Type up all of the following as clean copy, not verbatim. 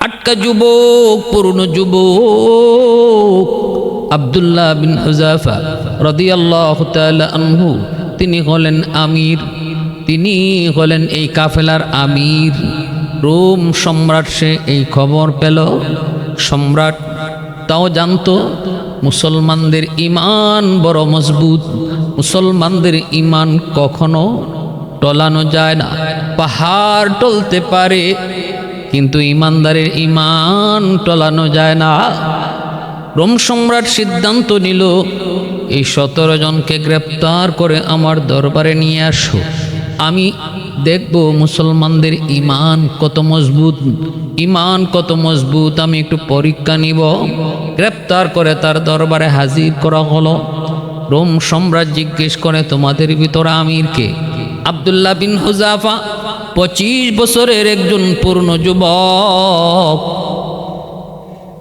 আটকা যুবক, পুরনো যুবক আব্দুল্লাহ বিন হুযাফা রাদিয়াল্লাহু তাআলা আনহু, তিনি হলেন আমির, তিনি হলেন এই কাফেলার আমির। রোম সম্রাট সে এই খবর পেল। সম্রাট তাও জানতো মুসলমানদের ঈমান বড় মজবুত, মুসলমানদের ঈমান কখনো টলানো যায় না। পাহাড় টলতে পারে কিন্তু ঈমানদারের ঈমান টলানো যায় না। রোম সম্রাট সিদ্ধান্ত নিল, এই 17 জনকে গ্রেপ্তার করে আমার দরবারে নিয়ে আসো, আমি দেখব মুসলমানদের ঈমান কত মজবুত, ঈমান কত মজবুত, আমি একটু পরীক্ষা নিব। গ্রেপ্তার করে তার দরবারে হাজির করা হলো। রোম সম্রাট জিজ্ঞেস করে, তোমাদের ভিতরে আমিরকে? আব্দুল্লাহ বিন হুযাফা 25 বছরের একজন পূর্ণ যুবক,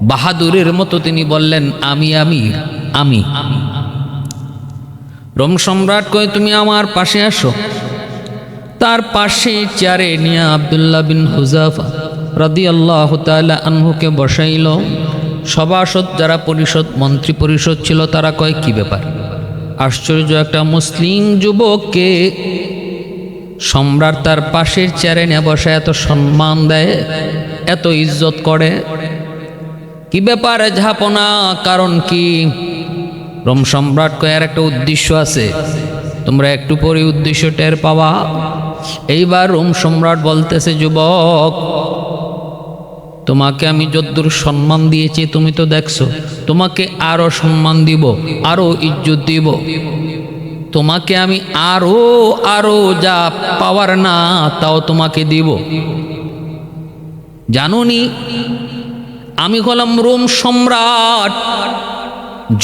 বাহাদুরের মতো তিনি বললেন, আমি আমির, আমি। রোম সম্রাট কয়, তুমি আমার পাশে আসো। তার পাশে চেয়ারে নিয়ে আব্দুল্লাহ বিন হুযাফা রাদিয়াল্লাহু তাআলা আনহুকে বসাইল। সভাসদ যারা পরিষদ, মন্ত্রী পরিষদ ছিল, তারা কয়, কি ব্যাপার? আশ্চর্য, একটা মুসলিম যুবককে সম্রাট তার পাশের চেয়ারে নিয়ে বসে এত সম্মান দেয়, এত ইজ্জত করে, কি ব্যাপারে ঝাপনা, কারণ কি? রোম সম্রাট কয়, এর একটা উদ্দেশ্য আছে, তোমরা একটু পরে উদ্দেশ্য টের পাওয়া। এইবার রোম সম্রাট বলতেছে, যুবক, তোমাকে আমি যদ্দূর সম্মান দিয়েছি তুমি তো দেখছো, তোমাকে আরো সম্মান দিব, আরো ইজ্জত দিব, তোমাকে আমি আরো আরো যা পাওয়ার না তাও তোমাকে দিব। জানোনি আমি হলাম রোম সম্রাট,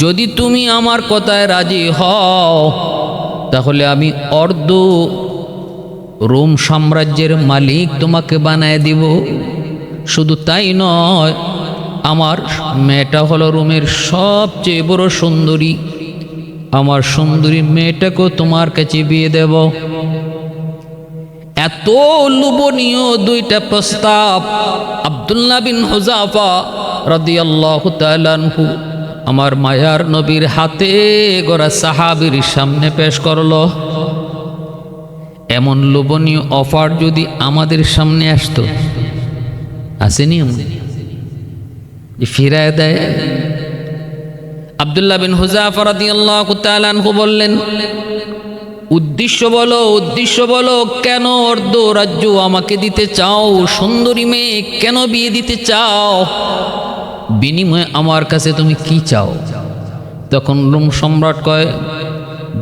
যদি তুমি আমার কথায় রাজি হও তাহলে আমি অর্ধ রোম সাম্রাজ্যের মালিক তোমাকে বানায় দিব। শুধু তাই নয়, আমার মেয়েটা হলো রোমের সবচেয়ে বড় সুন্দরী, আমার সুন্দরী মেয়েটাকেও তোমার কাছে বিয়ে দেব। এত লোভনীয় দুইটা প্রস্তাব আব্দুল্লাহ বিন হুযাফা রাদিয়াল্লাহু তাআলা আনহু আমার মায়ার নবীর হাতে গড়া সাহাবীর সামনে পেশ করলো। এমন লোভনীয় অফার যদি আমাদের সামনে আসতো, আসেনি এমন ফিরায় দেয়। আব্দুল্লাহ বিন হুযাফা রাদিয়াল্লাহু তাআলা আনহু বললেন, উদ্দেশ্য বলো, উদ্দেশ্য বলো, কেন অর্ধ রাজ্য আমাকে দিতে চাও? সুন্দরী মেয়ে কেন বিয়ে দিতে চাও? বিনিময়ে আমার কাছে তুমি কি চাও? তখন রোম সম্রাট কয়,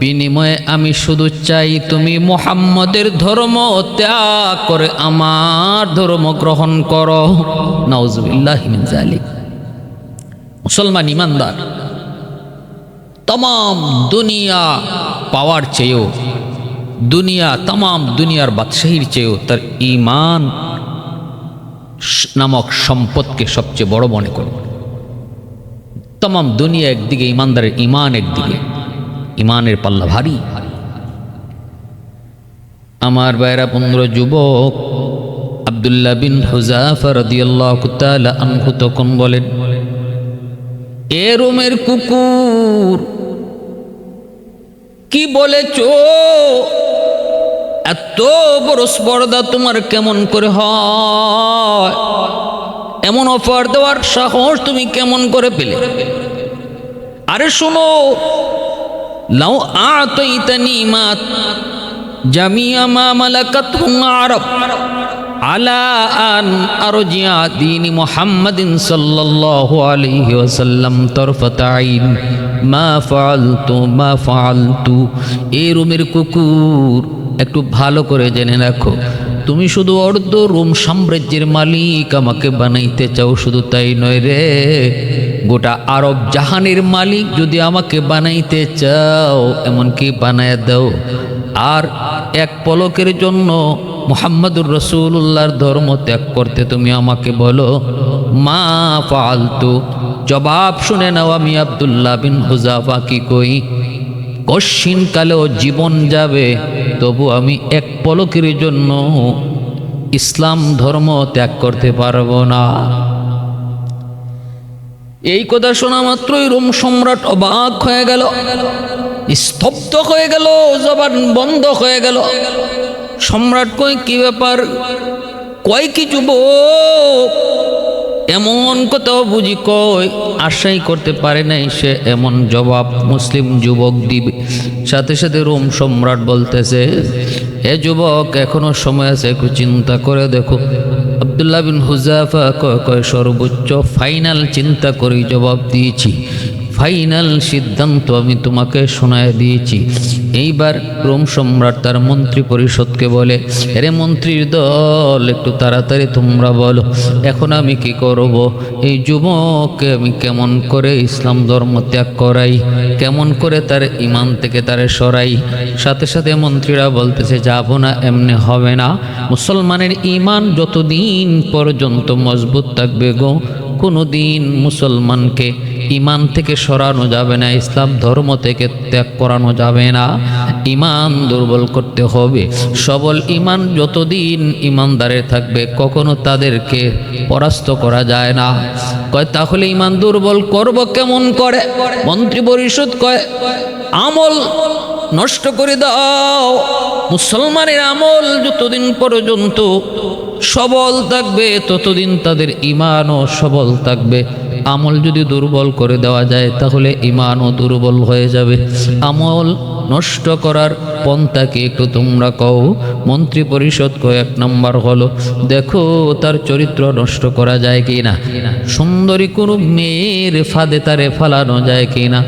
বিনিময়ে আমি শুধু চাই তুমি মুহাম্মদের ধর্ম ত্যাগ করে আমার ধর্ম গ্রহণ করো। নাউজুবিল্লাহি মিন যালিক। মুসলমান ইমানদার तमाम दुनिया पावर চেয়েও, दुनिया तमाम दुनियार बादशाहीर চেয়েও তার ईमान नामक सम्पदके सबचेয়ে बड़ मने करे। तमाम दुनिया एकदिके, ईमानदारेर ईमान एकदिके, ईमानेर पाल्ला भारी। आमार भाइरा बंधुरा जुबक आब्दुल्लाह बिन हुযাফা রাদিয়াল্লাহু তাআলা আনহু তখন বলেন, এ রোমের কুকুর, কি বলেছ? এত বড় স্পর্ধা তোমার কেমন করে হয়? এমন অফার দেওয়ার সাহস তুমি কেমন করে পেলে? আরে শোনো, লাউ আতাইতানি মা জামিয়া মা মালাকাতুন আরব আলা আন আরজিয়া দীন মুহাম্মাদিন সাল্লাল্লাহু আলাইহি ওয়াসাল্লাম তরফাতা আইন মা ফাআলতু। এই রোমের কুকুর, একটু ভালো করে জেনে রাখো, তুমি শুধু অর্ধ রোম সাম্রাজ্যের মালিক আমাকে বানাইতে চাও, শুধু তাই নয় রে, গোটা আরব জাহানের মালিক যদি আমাকে বানাইতে চাও, এমনকি বানায় দাও। আর এক পলকের জন্য মুহাম্মদুর রাসূলুল্লাহর ধর্ম ত্যাগ করতে তুমি আমাকে বলো, মা ফাআলতু। জবাব শুনে নাও, আমি আব্দুল্লাহ বিন হুযাফা কি কই, কশিন কালেও জীবন যাবে তবু আমি এক পলকের জন্য ইসলাম ধর্ম ত্যাগ করতে পারবো না। এই কথা শোনা মাত্রই রোম সম্রাট অবাক হয়ে গেল, স্তব্ধ হয়ে গেল, জবান বন্ধ হয়ে গেল। সম্রাট কয় কি ব্যাপার, কয় কি যুবক এমন কথা বুঝি কয়, আশাই করতে পারে নাই সে এমন জবাব মুসলিম যুবক দিবে। সাথে সাথে রোম সম্রাট বলতেছে, হে যুবক এখনো সময় আছে, একটু চিন্তা করে দেখো। আব্দুল্লাহ বিন হুযাফা কয় সর্বোচ্চ ফাইনাল চিন্তা করে জবাব দিয়েছি, ফাইনাল সিদ্ধান্ত আমি তোমাকে শোনায় দিয়েছি। এইবার রোম সম্রাট তার মন্ত্রী পরিষদকে বলে, আরে মন্ত্রীর দল একটু তাড়াতাড়ি তোমরা বলো এখন আমি কি করব, এই যুবককে আমি কেমন করে ইসলাম ধর্ম ত্যাগ করাই, কেমন করে তার ইমান থেকে তারে সরাই। সাথে সাথে মন্ত্রীরা বলতেছে, যাব না, এমনি হবে না। মুসলমানের ইমান যতদিন পর্যন্ত মজবুত থাকবে গো, কোনো দিন মুসলমানকে ইমান থেকে সরানো যাবে না, ইসলাম ধর্ম থেকে ত্যাগ করানো যাবে না। ইমান দুর্বল করতে হবে। সবল ইমান যতদিন ইমানদারের থাকবে কখনো তাদেরকে পরাস্ত করা যায় না। কয় তাহলে ইমান দুর্বল করব কেমন করে? মন্ত্রী পরিষদ কয়, আমল নষ্ট করে দাও। মুসলমানের আমল যতদিন পর্যন্ত সবল থাকবে ততদিন তাদের ইমানও সবল থাকবে। আমল যদি দুর্বল করে দেওয়া যায় তাহলে ইমানও দুর্বল হয়ে যাবে। আমল নষ্ট করার পন্থাকে একটু তোমরা কও। মন্ত্রী পরিষদ কয়েক নম্বর হলো, দেখো তার চরিত্র নষ্ট করা যায় কি না, সুন্দরী কোনো মেয়ের ফাঁদে তারে ফালানো যায় কি না,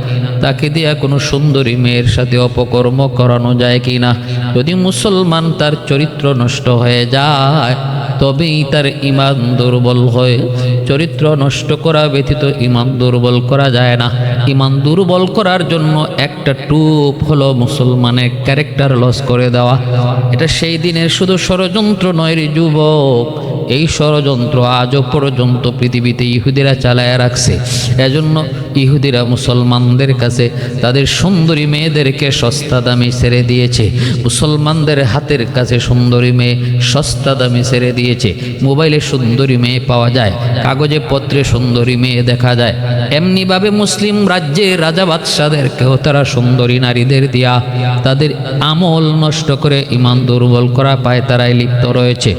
তাকে দিয়া কোনো সুন্দরী মেয়ের সাথে অপকর্ম করানো যায় কি না। যদি মুসলমান তার চরিত্র নষ্ট হয়ে যায় তবেই তার ইমান দুর্বল হয়। চরিত্র নষ্ট করা ব্যতীত ইমান দুর্বল করা যায় না। ইমান দুর্বল করার জন্য একটা টুপ হলো মুসলমানের ক্যারেক্টার লস করে দেওয়া। এটা সেই দিনের শুধু ষড়যন্ত্র নয় রে যুবক, এই ষড়যন্ত্র আজও পর্যন্ত পৃথিবীতে ইহুদিরা চালায় রাখছে। এজন্য ইহুদিরা মুসলমানদের কাছে তাদের সুন্দরী মেয়েদেরকে সস্তা দামে ছেড়ে দিয়েছে। মুসলমানদের হাতের কাছে সুন্দরী মেয়ে সস্তা দামে ছেড়ে দিয়েছে। মোবাইলে সুন্দরী মেয়ে পাওয়া যায়, কাগজে পত্রে সুন্দরী মেয়ে দেখা যায়। এমনিভাবে মুসলিম রাজ্যে রাজা বাদশাদেরকেও তারা সুন্দরী নারীদের দিয়া তাদের আমল নষ্ট করে ইমান দুর্বল করা পায় তারাই লিপ্ত রয়েছে।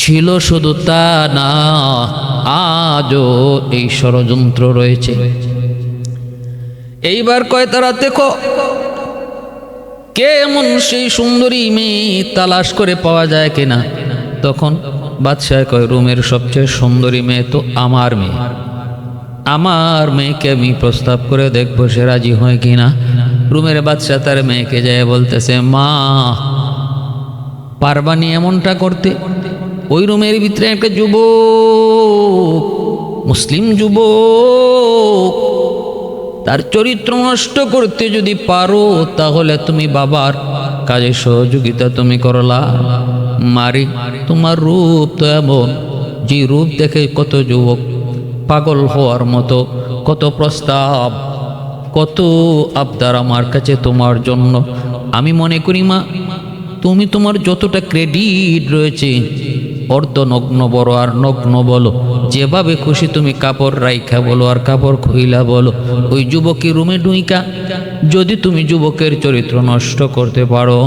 ছিল শুধু তা না, আজও এই ষড়যন্ত্র রয়েছে। এইবার কয় তারা দেখো কে এমন সেই সুন্দরী মেয়ে তালাশ করে পাওয়া যায় কিনা। তখন বাদশাহ কয়, রোমের সবচেয়ে সুন্দরী মেয়ে তো আমার মেয়ে, আমার মেয়েকে আমি প্রস্তাব করে দেখবো সে রাজি হয় কিনা। রোমের বাদশাহ তার মেয়েকে যায় বলতেছে, মা পারবানি এমনটা করতে? ওই রুমের ভিতরে একটা যুবক, মুসলিম যুবক, তার চরিত্র নষ্ট করতে যদি পারো তাহলে তুমি বাবার কাজে সহযোগিতা তুমি করলা। মারি তোমার রূপ তো এমন, যে রূপ দেখে কত যুবক পাগল হওয়ার মতো, কত প্রস্তাব, কত আবদার আমার কাছে তোমার জন্য। আমি মনে করি মা তুমি তোমার যতটা ক্রেডিট রয়েছে অর্ধনগ্ন বড় আর নগ্ন বলো, যেভাবে খুশি তুমি কাপড় রাইখা বলো আর কাপড় খুইলা বলো, ওই যুবকের রুমে ঢুইকা যদি তুমি যুবকের চরিত্র নষ্ট করতে পারো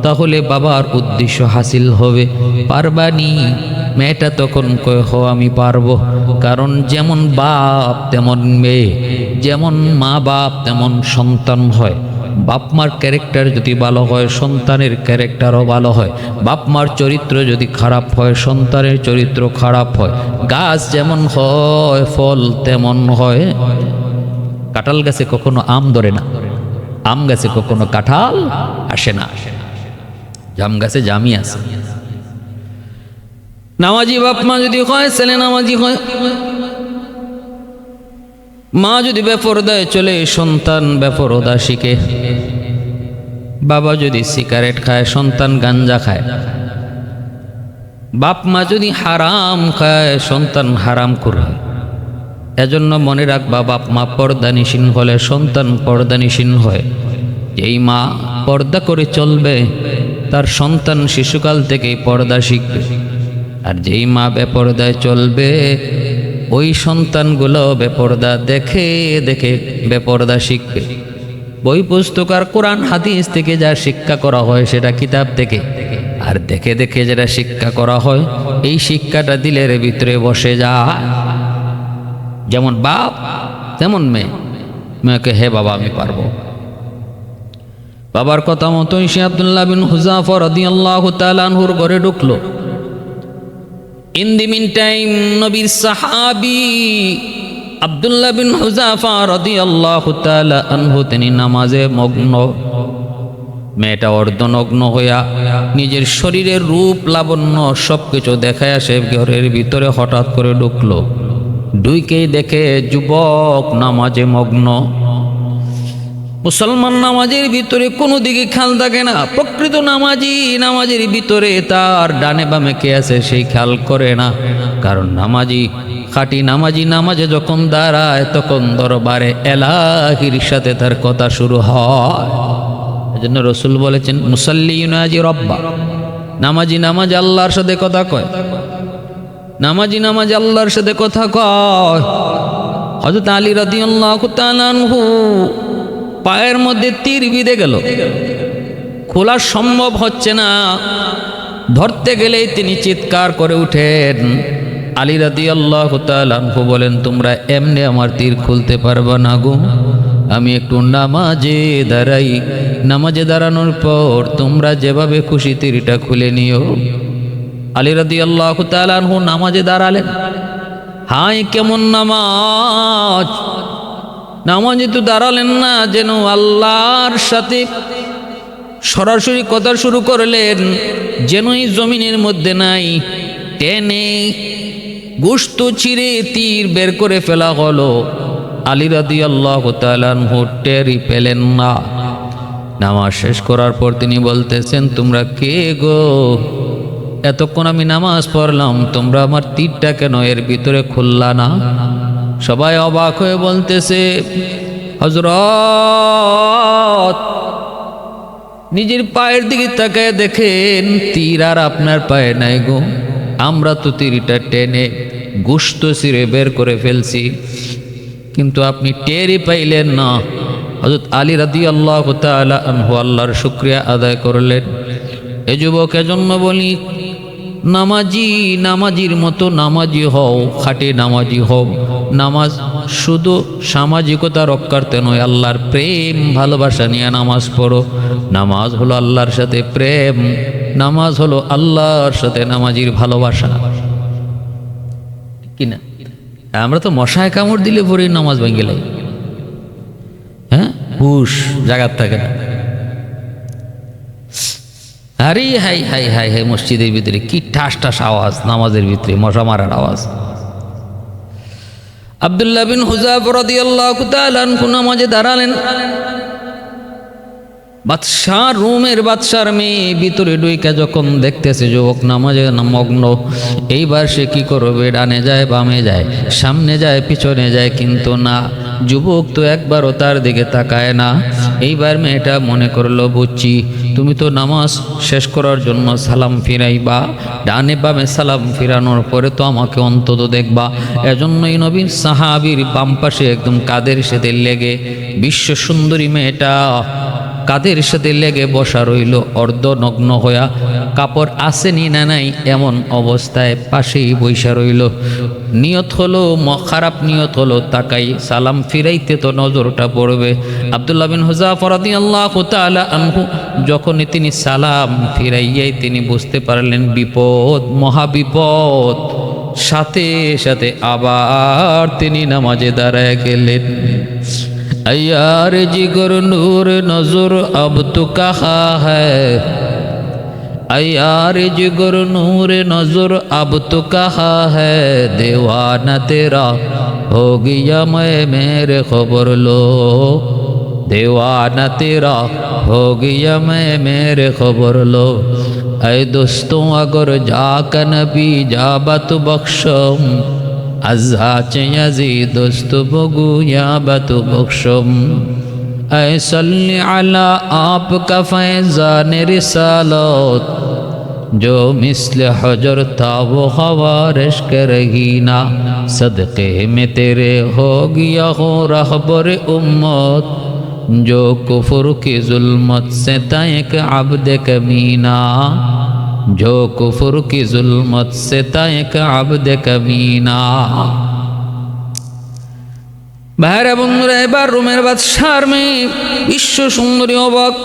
তাহলে বাবার উদ্দেশ্য হাসিল হবে। পারবানি? মেয়েটা তখন কয়, হ আমি পারবো, কারণ যেমন বাপ তেমন মেয়ে, যেমন মা বাপ তেমন সন্তান হয়। বাপ মার ক্যারেক্টার যদি ভালো হয় সন্তানের ক্যারেক্টারও ভালো হয়, বাপ মার চরিত্র যদি খারাপ হয় সন্তানের চরিত্র খারাপ হয়। গাছ যেমন হয় ফল তেমন হয়। কাঁঠাল গাছে কখনো আম ধরে না, আম গাছে কখনো কাঁঠাল আসে না, জাম গাছে জামই আসে। নামাজি বাপ মা যদি হয় ছেলে নামাজি হয়, মা যদি বেপরদায় চলে সন্তান বেপরদা শিখে, বাবা যদি সিগারেট খায় সন্তান গাঞ্জা খায়, বাপ মা যদি হারাম খায় সন্তান হারাম করে। এজন্য মনে রাখবা বাপ মা পর্দানিসীন হলে সন্তান পর্দানিসীন হয়। এই মা পর্দা করে চলবে তার সন্তান শিশুকাল থেকেই পর্দা শিখবে। আর যেই মা বেপরদায় চলবে ওই সন্তানগুলো বেপরদা দেখে দেখে বেপরদা শিখবে। বই পুস্তক আর কোরআন হাদিস থেকে যা শিক্ষা করা হয় সেটা কিতাব থেকে, আর দেখে দেখে যেটা শিক্ষা করা হয় এই শিক্ষাটা দিলের ভিতরে বসে যায়। যেমন বাপ তেমন মেয়েকে হে বাবা আমি পারবো। বাবার কথা মতোই সে আব্দুল্লাহ বিন হুযাফা রাদিয়াল্লাহু তাআলা আনহুর ঘরে ঢুকলো। ইন দি মিন টাইম নবীর সাহাবী আব্দুল্লাহ বিন হুযাফা রাদিয়াল্লাহু তাআলা আনহু তিনি নামাজে মগ্ন। মেয়েটা অর্ধনগ্ন হইয়া নিজের শরীরের রূপ লাবণ্য সবকিছু দেখায় সে ঘরের ভিতরে হঠাৎ করে ঢুকলো। ঢুকেই দেখে যুবক নামাজে মগ্ন। মুসলমান নামাজের ভিতরে কোনো দিকে খেয়াল থাকে না। প্রকৃত নামাজের ভিতরে তার ডানে বামে কে আছে সেই খেয়াল করে না। কারণ খাঁটি নামাজে যখন দাঁড়ায় তখন দরবারে এলাহির সাথে তার কথা শুরু হয়। এজন্য রাসূল বলেছেন মুসাল্লি ইউনাজি রব্বা, নামাজ আল্লাহর সাথে কথা কয়। নামাজ আল্লাহর সাথে কথা কয়। হযরত আলী রাদিয়াল্লাহু তাআলা আনহু পায়ের মধ্যে তীর বিঁধে গেল, খোলা সম্ভব হচ্ছে না। ধরতে গেলেই তিনি চিৎকার করে উঠেন। আলী রাদিয়াল্লাহু তাআলা আনহু বলেন তোমরা এমনি আমার তীর খুলতে পারবা না গো, আমি একটু নামাজে দাঁড়াই, নামাজে দাঁড়ানোর পর তোমরা যেভাবে খুশি তীরটা খুলে নিও। আলী রাদিয়াল্লাহু তাআলা আনহু নামাজে দাঁড়ালেন। হায় কেমন নামাজে তো দাঁড়ালেন না, যেন আল্লাহর সাথে সরাসরি কথা শুরু করলেন, যেন এই জমিনের মধ্যে নাই। টেনে গোশত ছিঁড়ে তীর বের করে ফেলা হলো। আলী রাদিয়াল্লাহু তাআলা আনহু টেরই পেলেন না। নামাজ শেষ করার পর তিনি বলতেছেন তোমরা কে গো? এতক্ষণ আমি নামাজ পড়লাম, তোমরা আমার তীরটা কেন এর ভিতরে খুললা না? সবাই অবাক হয়ে বলতেছে হযরত নিজের পায়ের দিকে তাকায় দেখেন তীর আর আপনার পায়ে নাই গো, আমরা তো তীরটা টেনে গোশত ছিঁড়ে বের করে ফেলছি, কিন্তু আপনি টেরই পাইলেন না। হযরত আলী রাদিয়াল্লাহু তাআলা আনহু আল্লাহর শুকরিয়া আদায় করলেন। এ যুবক এজন্য বলি নামাজির মতো নামাজি হও, খাঁটি নামাজি হও। নামাজ শুধু সামাজিকতা রক্ষার্থে নয়, আল্লাহর প্রেম ভালোবাসা নিয়ে নামাজ পড়ো। নামাজ হলো আল্লাহর সাথে প্রেম, নামাজ হলো আল্লাহর সাথে নামাজির ভালোবাসা। কিনা আমরা তো মশায় কামড় দিলে পরে নামাজ ভেঙে গেলে, হ্যাঁ হুশ জাগাত থাকে না। আরে হাই হাই হাই হাই, মসজিদের ভিতরে কি ঠাস ঠাস আওয়াজ, নামাজের ভিতরে মশা মারার আওয়াজ। আব্দুল্লাহ বিন হুযাফা রাদিয়াল্লাহু তাআলা আনহু নামাজে দাঁড়ালেন। রোমের বাদশার মেয়ে ভিতরে ঢুইকা যখন দেখতেছে যুবক নামাজে মগ্ন, এইবার সে কি করবে? ডানে যায়, বামে যায়, সামনে যায়, পিছনে যায়, কিন্তু না, যুবক তো একবারও তার দিকে তাকায় না। এইবার মেয়েটা মনে করলো বুঝছি তুমি তো নামাজ শেষ করার জন্য সালাম ফিরাইবা, ডানে বামে সালাম ফিরানোর পরে তো আমাকে অন্তত দেখবা। এজন্যই নবীর সাহাবীর বাম পাশে একদম কাদের সাথে লেগে বিশ্ব সুন্দরী মেয়েটা কাদের সাথে লেগে বসা রইল, অর্ধনগ্ন হইয়া, কাপড় আসেনি না নাই এমন অবস্থায় পাশেই বৈশা রইল। নিয়ত হলো, খারাপ নিয়ত হলো, তাকাই সালাম ফিরাইতে তো নজরটা পড়বে। আব্দুল্লাহ বিন হুযাফা রাদিয়াল্লাহু তাআলা আনহু যখনই তিনি সালাম ফিরাইয়াই তিনি বুঝতে পারলেন বিপদ, মহাবিপদ। সাথে সাথে আবার তিনি নামাজে দাঁড়ায় গেলেন। यार जिगर नूर नजर अब तो कहा है, यार जिगर नूर नजर अब तो कहा है, दीवाना तेरा हो गया मैं मेरे खबर लो, दीवाना तेरा हो गया मैं मेरे खबर लो। ऐ दोस्तों अगर जाकर नबी जाबत बख्शम, আজাচে আজি দোস্ত বগু ইয়াবাত বখশম। ऐ सल्ली अला आपका फैज़ान रिसालत, जो मिसल हजर था वो खवारिश के रहीना सदक़े में तेरे हो गया हो रहबर उम्मत जो कुफर की जुल्मत से तयक अब्द कमीना जो कुफर की जुल्मत से तयक अब्द कमीना। ভাইরা বন্ধুরা, এবার রোমের বাদশার মেয়ে বিশ্ব সুন্দরী অবাক,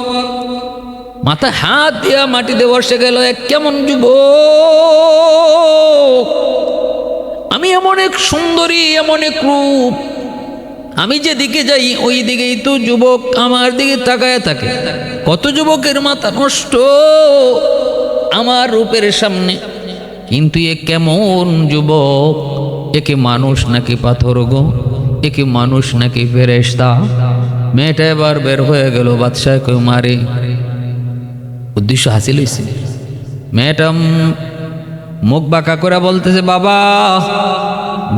মাথা হাত দিয়া মাটিতে বসে গেল। এক কেমন যুবক, আমি এমন এক সুন্দরী, এমন এক রূপ, আমি যেদিকে যাই ওই দিকেই তো যুবক আমার দিকে তাকায় থাকে। কত যুবকের মাথা নষ্ট আমার রূপের সামনে, কিন্তু এ কেমন যুবক, একে মানুষ নাকি পাথর গো, একে মানুষ নাকি ফেরেশতা? মেয়েটা এবার বের হয়ে গেল, বাদশাহ কেউ মারে, উদ্দেশ্য হাসিল হয়েছে। মেয়েটা মুখ বাঁকা করে বলতেছে, বাবা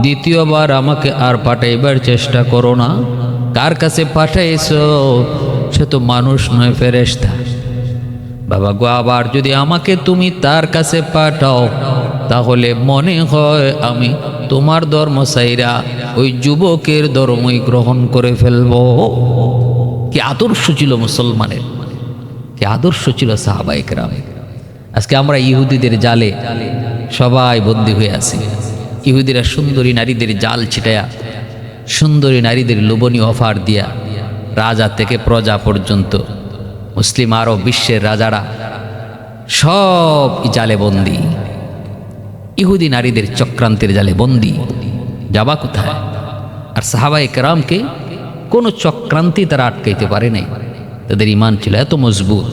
দ্বিতীয়বার আমাকে আর পাঠাইবার চেষ্টা করো না। কার কাছে পাঠাইছো? সে তো মানুষ নয়, ফেরেশতা। বাবা গো, আবার যদি আমাকে তুমি তার কাছে পাঠাও তাহলে মনে হয় আমি তোমার ধর্ম ছাইরা ওই যুবকের ধর্মই গ্রহণ করে ফেলবো। কি আদর্শ ছিল মুসলমানের, কি আদর্শ ছিল সাহাবায়ে কেরাম। আজকে আমরা ইহুদিদের জালে সবাই বন্দী হয়ে আছি। ইহুদিরা সুন্দরী নারীদের জাল ছিটায়া, সুন্দরী নারীদের লোভনীয় অফার দিয়া রাজা থেকে প্রজা পর্যন্ত মুসলিম আরব বিশ্বের রাজারা সব জালে বন্দী, ইহুদি নারীদের চক্রান্তের জালে বন্দী। যাবা কোথায়? আর সাহাবায়ে কেরামকে কোনো চক্রান্তি তারা আটকাইতে পারে নাই। তাদের ঈমান ছিল এত মজবুত,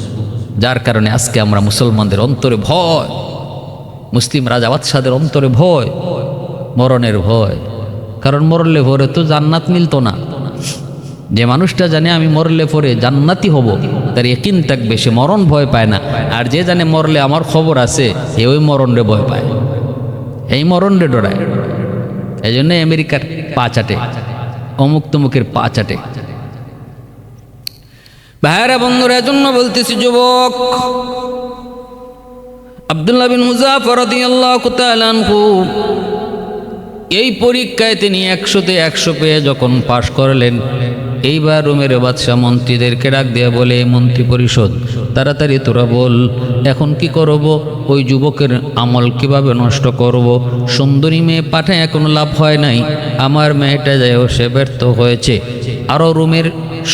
যার কারণে আজকে আমরা মুসলমানদের অন্তরে ভয়, মুসলিম রাজা বাদশাদের অন্তরে ভয়, মরণের ভয়। কারণ মরলে পরে তো জান্নাত মিলতো না। যে মানুষটা জানে আমি মরলে পরে জান্নাতি হব, তার ইয়াকিন থাকবে, সে মরণ ভয় পায় না। আর যে জানে মরলে আমার খবর আছে, এ ওই মরণরে ভয় পায়, এই মরণরে ডরায়। এই জন্য আমেরিকার পা চাটে, অমুক তমুকের পা চাটে। ভাইরা বন্ধুরা, এজন্য বলতেছি যুবক, আব্দুল্লাহ বিন হুযাফা রাদিয়াল্লাহু তাআলা আনহু এই পরীক্ষায় তিনি 100তে 100 পেয়ে যখন পাশ করলেন, এইবার রোমের বাদশাহ মন্ত্রীদেরকে ডাক দিয়ে বলে, মন্ত্রী পরিষদ তাড়াতাড়ি তোরা বল এখন কি করব, ওই যুবকের আমল কিভাবে নষ্ট করব? সুন্দরী মেয়ে পাঠায় কোনো লাভ হয় নাই, আমার মেয়েটা যায়ও সে ব্যর্থ হয়েছে। আরও রোমের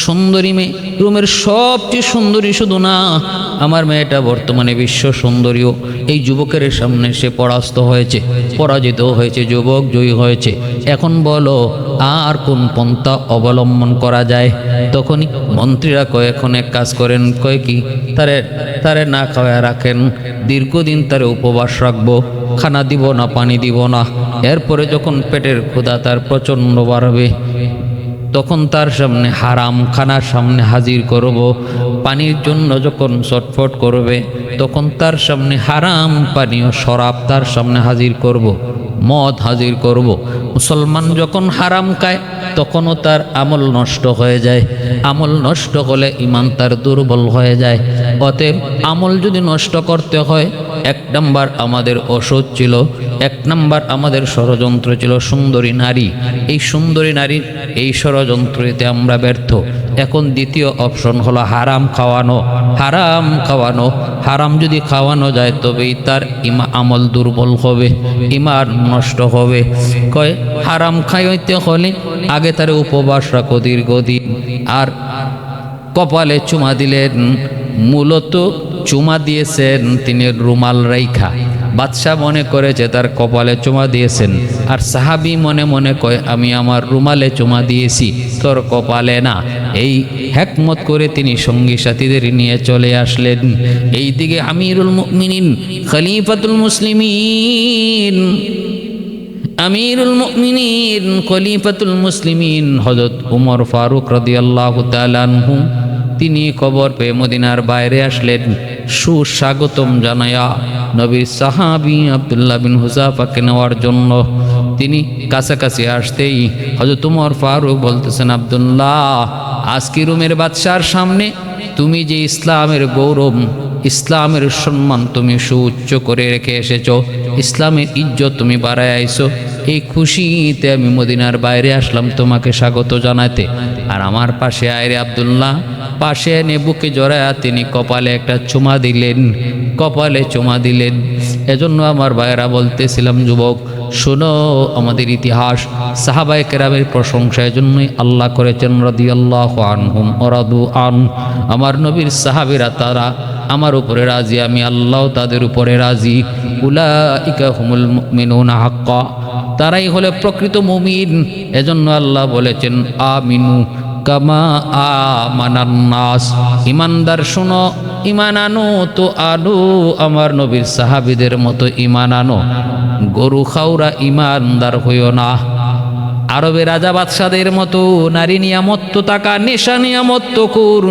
সুন্দরী মেয়ে, রোমের সবচেয়ে সুন্দরী শুধু না, আমার মেয়েটা বর্তমানে বিশ্ব সুন্দরীও। এই যুবকের সামনে সে পরাস্ত হয়েছে, পরাজিত হয়েছে, যুবক জয়ী হয়েছে। এখন বলো আর কোন পন্থা অবলম্বন করা যায়? তখনই মন্ত্রীরা কয়, এখন এক কাজ করেন, কয় কি, তারে না খাওয়া রাখেন, দীর্ঘদিন তারে উপবাস রাখবো, খানা দিব না, পানি দিব না। এরপরে যখন পেটের ক্ষুধা তার প্রচণ্ড বাড়বে, তখন তার সামনে হারাম খানার সামনে হাজির করব। পানির জন্য যখন ছটফট করবে, তখন তার সামনে হারাম পানীয় শরাব তার সামনে হাজির করব, মদ হাজির করব। মুসলমান যখন হারাম খায় তখনও তার আমল নষ্ট হয়ে যায়, আমল নষ্ট হলে ঈমান তার দুর্বল হয়ে যায়। অতএব আমল যদি নষ্ট করতে হয়, 1 নাম্বার আমাদের ওষুধ ছিল, 1 নাম্বার আমাদের ষড়যন্ত্র ছিল সুন্দরী নারী। এই সুন্দরী নারীর এই ষড়যন্ত্রতে আমরা ব্যর্থ। এখন দ্বিতীয় অপশন হলো হারাম খাওয়ানো। হারাম খাওয়ানো, হারাম যদি খাওয়ানো যায় তবেই তার আমল দুর্বল হবে, ঈমান নষ্ট হবে। কয় হারাম খাইতে হলে আগে তারে উপবাস রাখো দীর্ঘদিন, আর কপালে চুমা দিলেন। মূলত চুমা দিয়েছেন তিনি রুমাল রাইখা। বাদশাহ মনে করেছে তার কপালে চুমা দিয়েছেন, আর সাহাবী মনে মনে কয় আমি আমার রুমালে চুমা দিয়েছি, তোর কপালে না। এই হিকমত করে তিনি সঙ্গী সাথীদের নিয়ে চলে আসলেন। এই দিকে আমিরুল মুমিনিন খলিফাতুল মুসলিমিন, আমিরুল মুমিনিন খলিফাতুল মুসলিমিন হযরত উমর ফারুক রাদিয়াল্লাহু তাআলা আনহু, তিনি খবর পেয়ে মদিনার বাইরে আসলেন সুস্বাগতম জানায়া নবীর সাহাবী আব্দুল্লাহ বিন হুযাফাকে নেওয়ার জন্য। তিনি কাছাকাছি আসতেই হযরত উমর ফারুক বলতেছেন, আব্দুল্লাহ, আজকে রোমের বাদশার সামনে তুমি যে ইসলামের গৌরব, ইসলামের সম্মান তুমি সুউচ্চ করে রেখে এসেছো, ইসলামের ইজ্জত তুমি বাড়ায় আইছো। এই খুশিতে আমি মদিনার বাইরে আসলাম তোমাকে স্বাগত জানাতে। আর আমার পাশে আয়রে আব্দুল্লাহ, পাশে এনে বুকে জড়ায়া তিনি কপালে একটা চুমা দিলেন, কপালে চুমা দিলেন। এজন্য আমার ভাইয়েরা বলতেছিলাম, যুবক শোনো, আমাদের ইতিহাস সাহাবায়ে কেরামের প্রশংসা এজন্যই আল্লাহ করেছেন রাদিয়াল্লাহু আনহুম ওয়া রাদু আন। আমার নবীর সাহাবীরা তারা আমার উপরে রাজি, আমি আল্লাহ তাদের উপরে রাজি। উলাইকা হুমুল মুমিনুনা হাক্কা, তারাই হলো প্রকৃত মুমিন। এজন্য আল্লাহ বলেছেন আমিনু কামা আমানান নাস, ইমানদার শোনো, ইমান আনো তো আনো আমার নবীর সাহাবীদের মতো ইমান আনো। গরু খাওরা ইমানদার হইও না। আরবের রাজা বাদশাদের মতো নারী নিয়ামত টাকা নেশা নিয়ামত কুর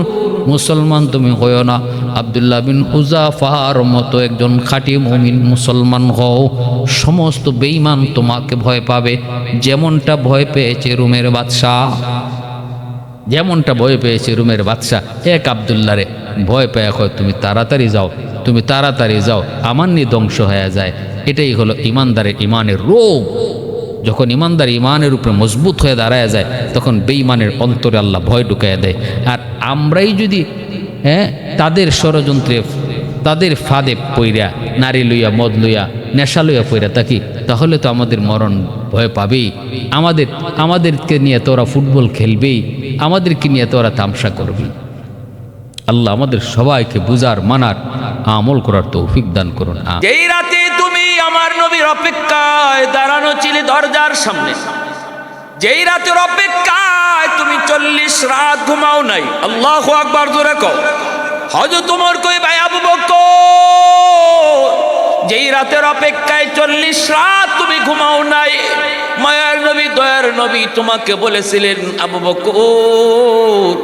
মুসলমান তুমি হইও না। আব্দুল্লাহ বিন হুযাফার মতো একজন খাঁটি মুমিন মুসলমান হও। সমস্ত বেঈমান তোমাকে ভয় পাবে, যেমনটা ভয় পেয়েছে রোমের বাদশাহ, যেমনটা ভয় পেয়েছে রোমের বাদশাহ। এক আব্দুল্লাহ রে ভয় পেয়ে কয় তুমি তাড়াতাড়ি যাও, তুমি তাড়াতাড়ি যাও, আমার নিয়ে ধ্বংস হয়ে যায়। এটাই হলো ইমানদারের ইমানের রোগ। যখন ইমানদার ইমানের উপরে মজবুত হয়ে দাঁড়ায় যায়, তখন বেঈমানের অন্তরে আল্লাহ ভয় ঢুকাইয়া দেয়। আর আমরাই যদি তাদের ষড়যন্ত্রে, তাদের ফাঁদে পইরা, নারী লইয়া, মদ লইয়া, নেশা লইয়া পইরা থাকি, তাহলে তো আমাদের মরণ ভয় পাবেই। আমাদেরকে নিয়ে তোরা ফুটবল খেলবেই, আমাদেরকে নিয়ে তোরা তামসা করবি। আল্লাহ আমাদের সবাইকে বুঝার, মানার, আমল করার তৌফিক দান করুন। যেই রাতে তুমি আমার নবীর অপেক্ষায় দাঁড়ানো ছিলে দরজার সামনে, যেই রাতের অপেক্ষায় তুমি 40 রাত ঘুমাও নাই, আল্লাহু আকবার জোরে কও। হযরত ওমর কই ভাই আবু বকর, যেই রাতের অপেক্ষায় 40 রাত তুমি ঘুমাও নাই, মায়ার নবী দয়ার নবী তোমাকে বলেছিলেন আবু বকর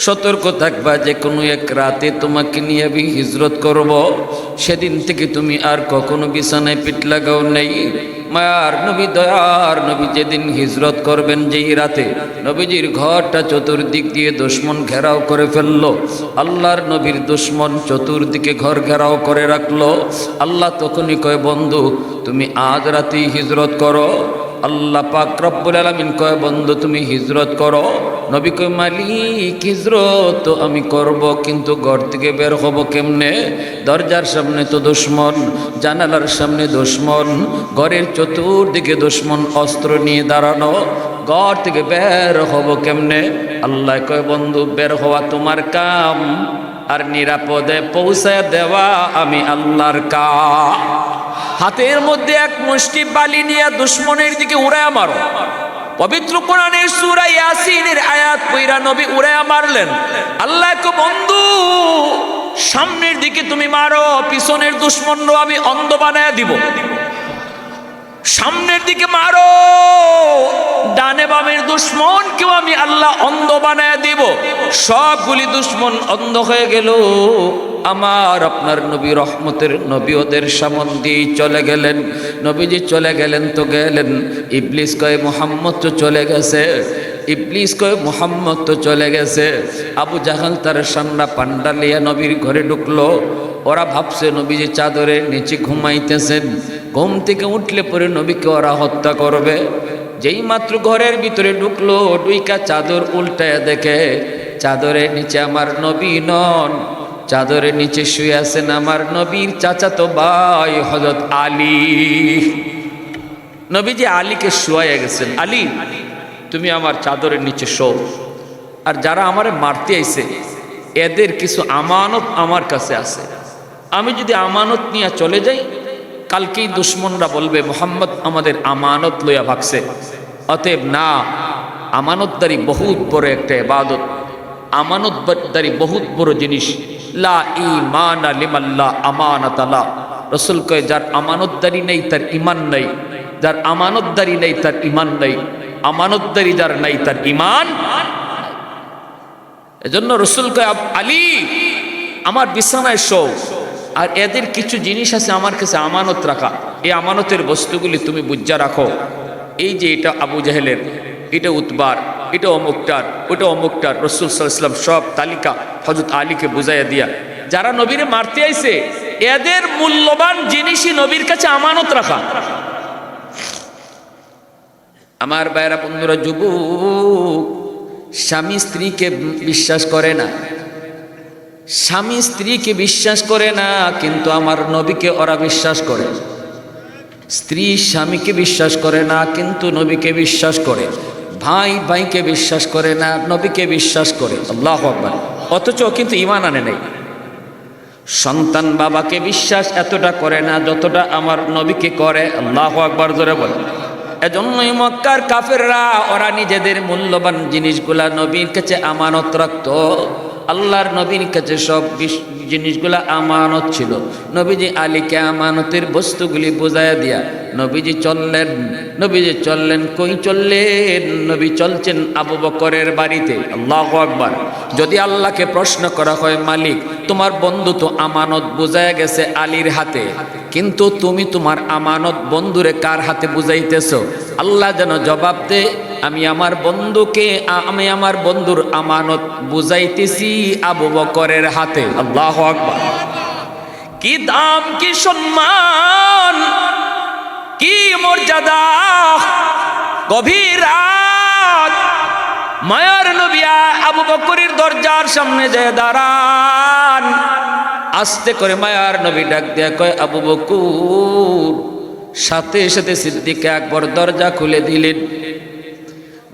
সতর্ক থাকবা, যে কোনো এক রাতে তোমাকে নিয়ে আমি হিজরত করব। সেদিন থেকে তুমি আর কখনো বিছানায় পিঠ লাগাও নাই। মায়ার নবী দয়ার নবী যেদিন হিজরত করবেন, যেই রাতে নবীজির ঘরটা চতুর্দিক দিয়ে দুশমন ঘেরাও করে ফেললো, আল্লাহর নবীর দুশমন চতুর্দিকে ঘর ঘেরাও করে রাখলো। আল্লাহ তখনই কয়, বন্ধু তুমি আজ রাতেই হিজরত করো। আল্লাহ পাক রব্বুল আলামিন কয়, বন্ধু তুমি হিজরত করো। নবী কয়, মালিক হিজরত তো আমি করব, কিন্তু ঘর থেকে বের হব কেমনে? দরজার সামনে তো দুশমন, জানালার সামনে দুশমন, ঘরের চতুর্দিকে দুশমন অস্ত্র নিয়ে দাঁড়ানো, ঘর থেকে বের হব কেমনে? আল্লাহ কয়, বন্ধু বের হওয়া তোমার কাম, আর নিরাপদে পৌঁছায় দেওয়া আমি আল্লাহর কাম। হাতের মধ্যে এক মুষ্টি বালি নিয়ে দুশমনের দিকে উড়াইয়া মারো। পবিত্র কোরআনের সূরা ইয়াসিনের আয়াত পড়া নবী উড়াইয়া মারলেন। আল্লাহ কো, বন্ধু সামনের দিকে তুমি মারো, পিছনের দুশমনও আমি অন্ধ বানায়া দিব। সামনের দিকে মারো, ডানে বামের দুশমনকেও আমি আল্লাহ অন্ধ বানায়া দিব। সবগুলি দুশমন অন্ধ হয়ে গেল। আমার আপনার নবী রহমতের নবী ওদের সামন দিয়ে চলে গেলেন। নবীজি চলে গেলেন তো গেলেন, ইবলিস কয় মুহাম্মদ তো চলে গেছে, ইবলিস কয় মুহাম্মদ তো চলে গেছে। আবু জাহাল তার সান্না পান্ডা লিয়া নবীর ঘরে ঢুকলো। ওরা ভাবছে নবীজি চাদরের নিচে ঘুমাইতেছেন, ঘুম থেকে উঠলে পরে নবীকে ওরা হত্যা করবে। যেই মাত্র ঘরের ভিতরে ঢুকলো, ডুইকা চাদর উল্টায় দেখে চাদরের নিচে আমার নবী নন, চাদরের নিচে শুয়ে আছেন আমার নবীর চাচাতো ভাই হযরত আলী। নবীজি আলীকে শুয়াইয়া গেছেন, আলী তুমি আমার চাদরের নিচে শো, আর যারা আমারে মারতে আইছে এদের কিছু আমানত আমার কাছে আছে, আমি যদি আমানত নিয়ে চলে যাই, কালকেই দুশমনরা বলবে মুহাম্মদ আমাদের আমানত লইয়া ভাগছে। অতএব না, আমানতদারি বহুত বড় একটা ইবাদত, আমানতদারি বহুত বড় জিনিস। লা ঈমানা লিমাল্লা আমানাতালা। রাসূল কয়, যার আমানতদারি নেই তার ঈমান নাই, যার আমানতদারি নেই তার ঈমান নাই, আমানতদারি যার নাই তার ঈমান। এজন্য রাসূল কয়, আলী আমার বিছানায় শো, আর এদের কিছু জিনিস আছে আমার কাছে আমানত রাখা, এই আমানতের বস্তুগুলি তুমি বুঝা রাখো। এই যে এটা আবু জাহেলের, এটা উতবার, এটা অমুকটার, ওটা অমুকটার। রাসূল সাল্লাল্লাহু আলাইহি ওয়াসাল্লাম সব তালিকা হযরত আলীকে বুঝাইয়া দিয়া যারা নবীরে মারতে আইছে এদের মূল্যবান জিনিসই নবীর কাছে আমানত রাখা। আমার ভাইরা বন্ধুরা, যুবক স্বামী স্ত্রীকে বিশ্বাস করে না, স্বামী স্ত্রীকে বিশ্বাস করে না, কিন্তু আমার নবীকে ওরা বিশ্বাস করে। স্ত্রী স্বামীকে বিশ্বাস করে না, কিন্তু নবীকে বিশ্বাস করে। ভাই ভাইকে বিশ্বাস করে না, নবীকে বিশ্বাস করে। আল্লাহু আকবার। অথচ কিন্তু ঈমান আনে নাই। সন্তান বাবাকে বিশ্বাস এতটা করে না যতটা আমার নবীকে করে। আল্লাহু আকবার জোরে বলে। এজন্যই মক্কার কাফেররা ওরা নিজেদের মূল্যবান জিনিসগুলা নবীর কাছে আমানত রাখত। আল্লাহর নবীর কাছে সব জিনিসগুলা আমানত ছিল। নবীজি আলীকে আমানতের বস্তুগুলি বোঝাইয়া দিয়া নবীজি চললেন কই চললেন? নবী চলছেন আবু বকরের বাড়িতে। আল্লাহু আকবার। যদি আল্লাহকে প্রশ্ন করা হয়, মালিক তোমার বন্ধু তো আমানত বুঝাইয়া গেছে আলীর হাতে, কিন্তু তুমি তোমার আমানত বন্ধুরে কার হাতে বুঝাইতেছো? আল্লাহ যেন জবাব দে, আমি আমার বন্ধুর আমানত বুঝাইতেছি আবু বকরের হাতে। আল্লাহু আকবার। কি দাম, কি সম্মান, কি মর্যাদা! গভীর রাত মায়ার নবী আবু বকরের দরজার সামনে যায় দাঁড়ান। আস্তে করে মায়ার নবী ডাক দেয়া কয়, আবু বকর। সাথে সাথে সিদ্দিক আকবর দরজা খুলে দিলেন।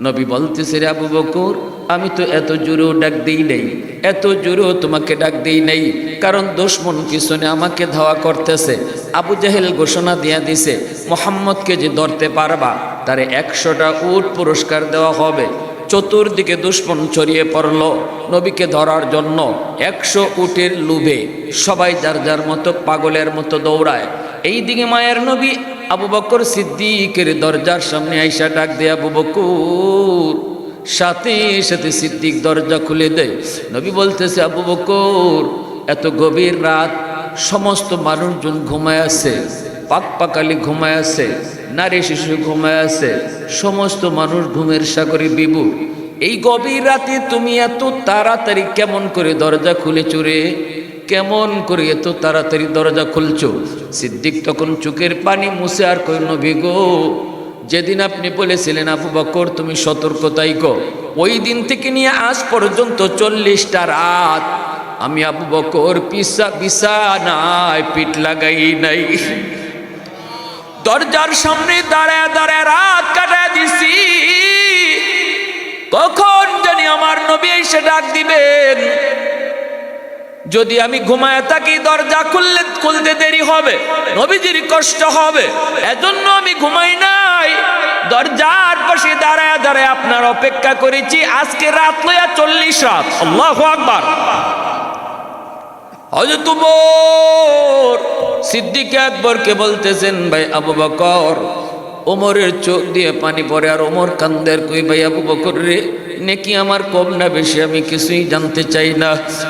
নবী বলতেছে, রে আবু বকর, আমি তো এত জোরেও ডাক দেই নাই, এত জোরেও তোমাকে ডাক দেই নাই, কারণ দুশমন পিছনে আমাকে ধাওয়া করতেছে। আবু জাহেল ঘোষণা দিয়া দিছে, মুহাম্মদকে যে ধরতে পারবা তারে 100টা উট পুরস্কার দেওয়া হবে। চতুর্দিকে দুশমন ছড়িয়ে পড়ল নবীকে ধরার জন্য। 100 উটের লোভে সবাই যার যার মতো পাগলের মতো দৌড়ায়। এইদিকে মায়ের নবী আবু বকর সিদ্দিকের দরজার সামনে আইসা ডাক দেয়, আবু বকর। সাথে সাথে সিদ্দিক দরজা খুলে দেয়। নবী বলতেছে, আবু বকর, এত গভীর রাত, সমস্ত মানুষজন ঘুমায় আছে, পাকপাকালি ঘুমায় আছে, নারী শিশু ঘুমায় আছে, সমস্ত মানুষ ঘুমের সাগরে বিভোর। এই গভীর রাতে তুমি এত তাড়াতাড়ি কেমন করে দরজা খুলে চুরে? কেমন করে এত তাড়াতাড়ি দরজা খুলছো? সিদ্দিক তখন চোখের পানি মুছে আর কই, নবী গো, যেদিন আপনি বলেছিলেন আবু বকর তুমি সতর্কতাই গো, ওই দিন থেকে নিয়ে আজ পর্যন্ত 40টা রাত আমি আবু বকর বিছানায় পিঠ লাগাই নাই। দরজার সামনে দাঁড়ায় দাঁড়ায় রাত কাটায় দিছি। কখন জানি আমার নবী এসে ডাক দিবেন। যদি আমি ঘুমায় থাকি দরজা খুলতে দেরি হবে, নবীজির কষ্ট হবে, এজন্য আমি ঘুমাই নাই। দরজার পাশে দাঁড়ায় দাঁড়ায় আপনার অপেক্ষা করেছি। আজকে রাত লয়া 40 রাত। আল্লাহু আকবার। হযরত ওমর সিদ্দিক আকবরকে বলতেছেন, ভাই আবু বকর। ওমরের চোখ দিয়ে পানি পড়ে আর ওমর কান্দের, কই ভাই আবু বকর রে, নেকি আমার কম না বেশি আমি কিছুই জানতে চাই না,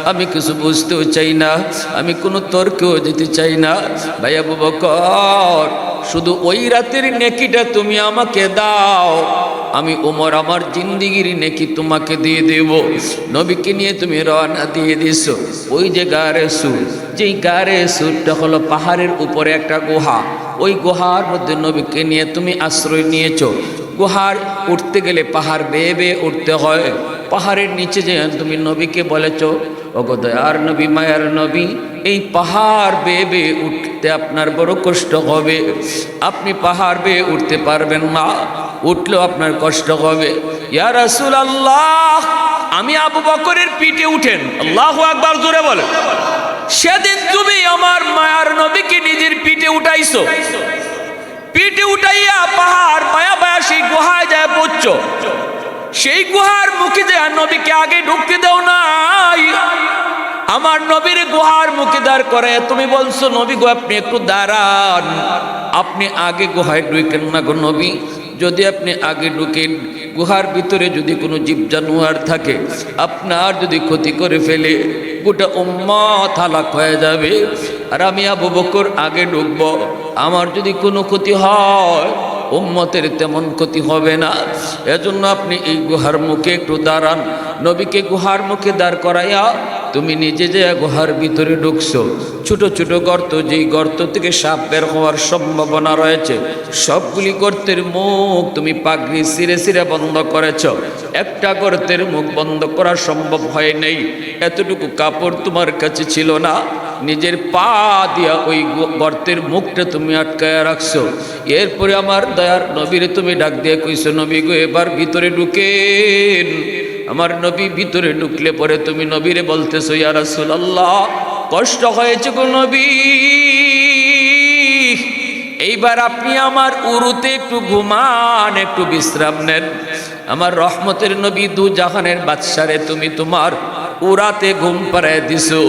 আমি কিছু বুঝতেও চাই না, আমি কোনো তর্কেও যেতে চাই না। ভাই আবু বকর, শুধু ওই রাতের নেকিটা তুমি আমাকে দাও, আমি ওমর আমার জিন্দিগির নেকি তোমাকে দিয়ে দেব। নবীকে নিয়ে তুমি রওনা দিয়ে দিছো ওই যে গারে সুর, যেই গারে সুরটা হলো পাহাড়ের উপরে একটা গুহা। ওই গুহার মধ্যে নবীকে নিয়ে তুমি আশ্রয় নিয়েছো। গুহার উঠতে গেলে পাহাড় বেয়ে বেয়ে উঠতে হয়। পাহাড়ের নিচে যে তুমি নবীকে বলেছো, ওগো দয়ার নবী, মায়ার নবী, এই পাহাড় বেয়ে বেয়ে উঠতে আপনার বড় কষ্ট হবে, আপনি পাহাড় বেয়ে উঠতে পারবেন না, উঠলেও আপনার কষ্ট হবে। ইয়া রাসূলুল্লাহ, আমি আবু বকরের পিঠে উঠেন। আল্লাহু আকবার জোরে বলেন। সেদিন তুমি আমার মায়ার নবীকে নিজের পিঠে উঠাইছো, পিঠে উঠাইয়া পাহাড় পায়া পায়া সেই গুহায় যায় পড়ছো। সেই গুহার মুখে যে নবীকে আগে ঢুকতে দাও নাই, আমার নবীর গুহার মুখে দাঁড় করে তুমি বলছো, নবী গো আপনি একটু দাঁড়ান, আপনি আগে গুহায় ঢুকেন না গো নবী। যদি আপনি আগে ঢুকেন, গুহার ভিতরে যদি কোনো জীব জানোয়ার থাকে, আপনার যদি ক্ষতি করে ফেলে, গোটা উম্মত হালাক হয়ে যাবে। আর আমি আবু বকর আগে ঢুকবো, আমার যদি কোনো ক্ষতি হয় উম্মতের তেমন ক্ষতি হবে না। এজন্য আপনি এই গুহার মুখে একটু দাঁড়ান। নবীকে গুহার মুখে দাঁড় করাইয়া তুমি নিজে যে গুহার ভিতরে ঢুকছো, ছোট ছোট গর্ত, যেই গর্ত থেকে সাপ বের হওয়ার সম্ভাবনা রয়েছে, সবগুলি গর্তের মুখ তুমি পাগড়ি ছিঁড়ে ছিঁড়ে বন্ধ করেছ। একটা গর্তের মুখ বন্ধ করা সম্ভব হয় নাই, এতটুকু কাপড় তোমার কাছে ছিল না, নিজের পা দিয়া ওই গর্তের মুখটা তুমি আটকায় রাখছো। এরপরে আমার দয়ার নবীরে তুমি ডাক দিয়ে কইছো, নবী গো এবার ভিতরে ঢুকেন। আমার নবী ভিতরে ঢুকলে পরে তুমি নবীরে বলতেছো, ইয়া রাসূলুল্লাহ কষ্ট হয়েছে গো নবী, এইবার আপনি আমার উরুতে একটু ঘুমান, একটু বিশ্রাম নেন। আমার রহমতের নবী দু জাহানের বাদশারে তুমি তোমার উরাতে ঘুম পাড়ায় দিছো,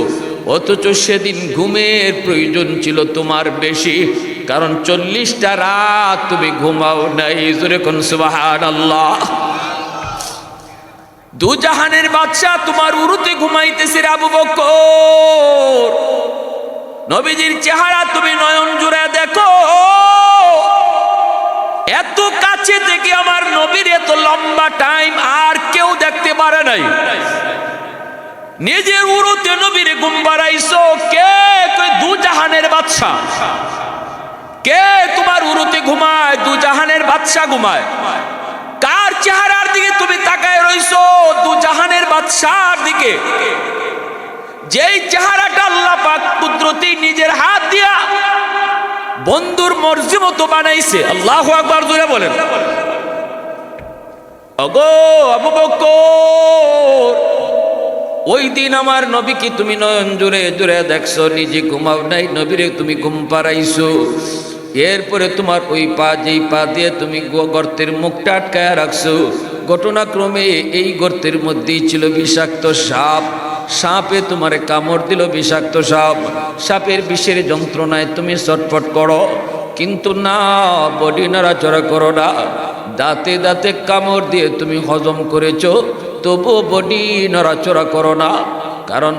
অথচ সেদিন ঘুমের প্রয়োজন ছিল তোমার বেশি, কারণ 40টা রাত তুমি ঘুমাও নাই। জোরে কোন সুবহানাল্লাহ। দু জাহানের বাদশাহ তোমার উরুতে ঘুমাইতেছে আবু বকর, নবীজির চেহারা তুমি নয়ন জুড়ে দেখো, এত কাছে থেকে আমার নবীর এত লম্বা টাইম আর কেউ দেখতে পারে নাই। নিজের উরুতে নবীর ঘুম পাড়াইছো, কে? দু জাহানের বাদশাহ। কে তোমার উরুতে ঘুমায়? দু জাহানের বাদশাহ ঘুমায়। কার চেহারার দিকে তুমি তাকায় রইছো? দু জাহানের বাদশার দিকে, যেই চেহারাটা আল্লাহ পাক কুদরতি নিজের হাত দিয়া বন্ধুর মর্জি মতো বানাইছে। আল্লাহু আকবার জোরে বলেন। ওগো আবু বকর, ওই দিন আমার নবীকে তুমি নয়ন জুড়ে জুড়ে দেখছো, নিজে ঘুমাও নাই, নবীরে তুমি ঘুম পাড়াইছো। এরপরে তোমার ওই পা, যেই পা দিয়ে তুমি গর্তের মুখটা আটকায় রাখছো, ঘটনাক্রমে এই গর্তের মধ্যেই ছিল বিষাক্ত সাপ। সাপে তোমারে কামড় দিল, বিষাক্ত সাপ। সাপের বিষের যন্ত্রণায় তুমি ছটফট করো, কিন্তু না, বডি নাড়াচড়া করো না। দাঁতে দাঁতে কামড় দিয়ে তুমি হজম করেছো, তবু বডি নড়াচড়া করো না, কারণ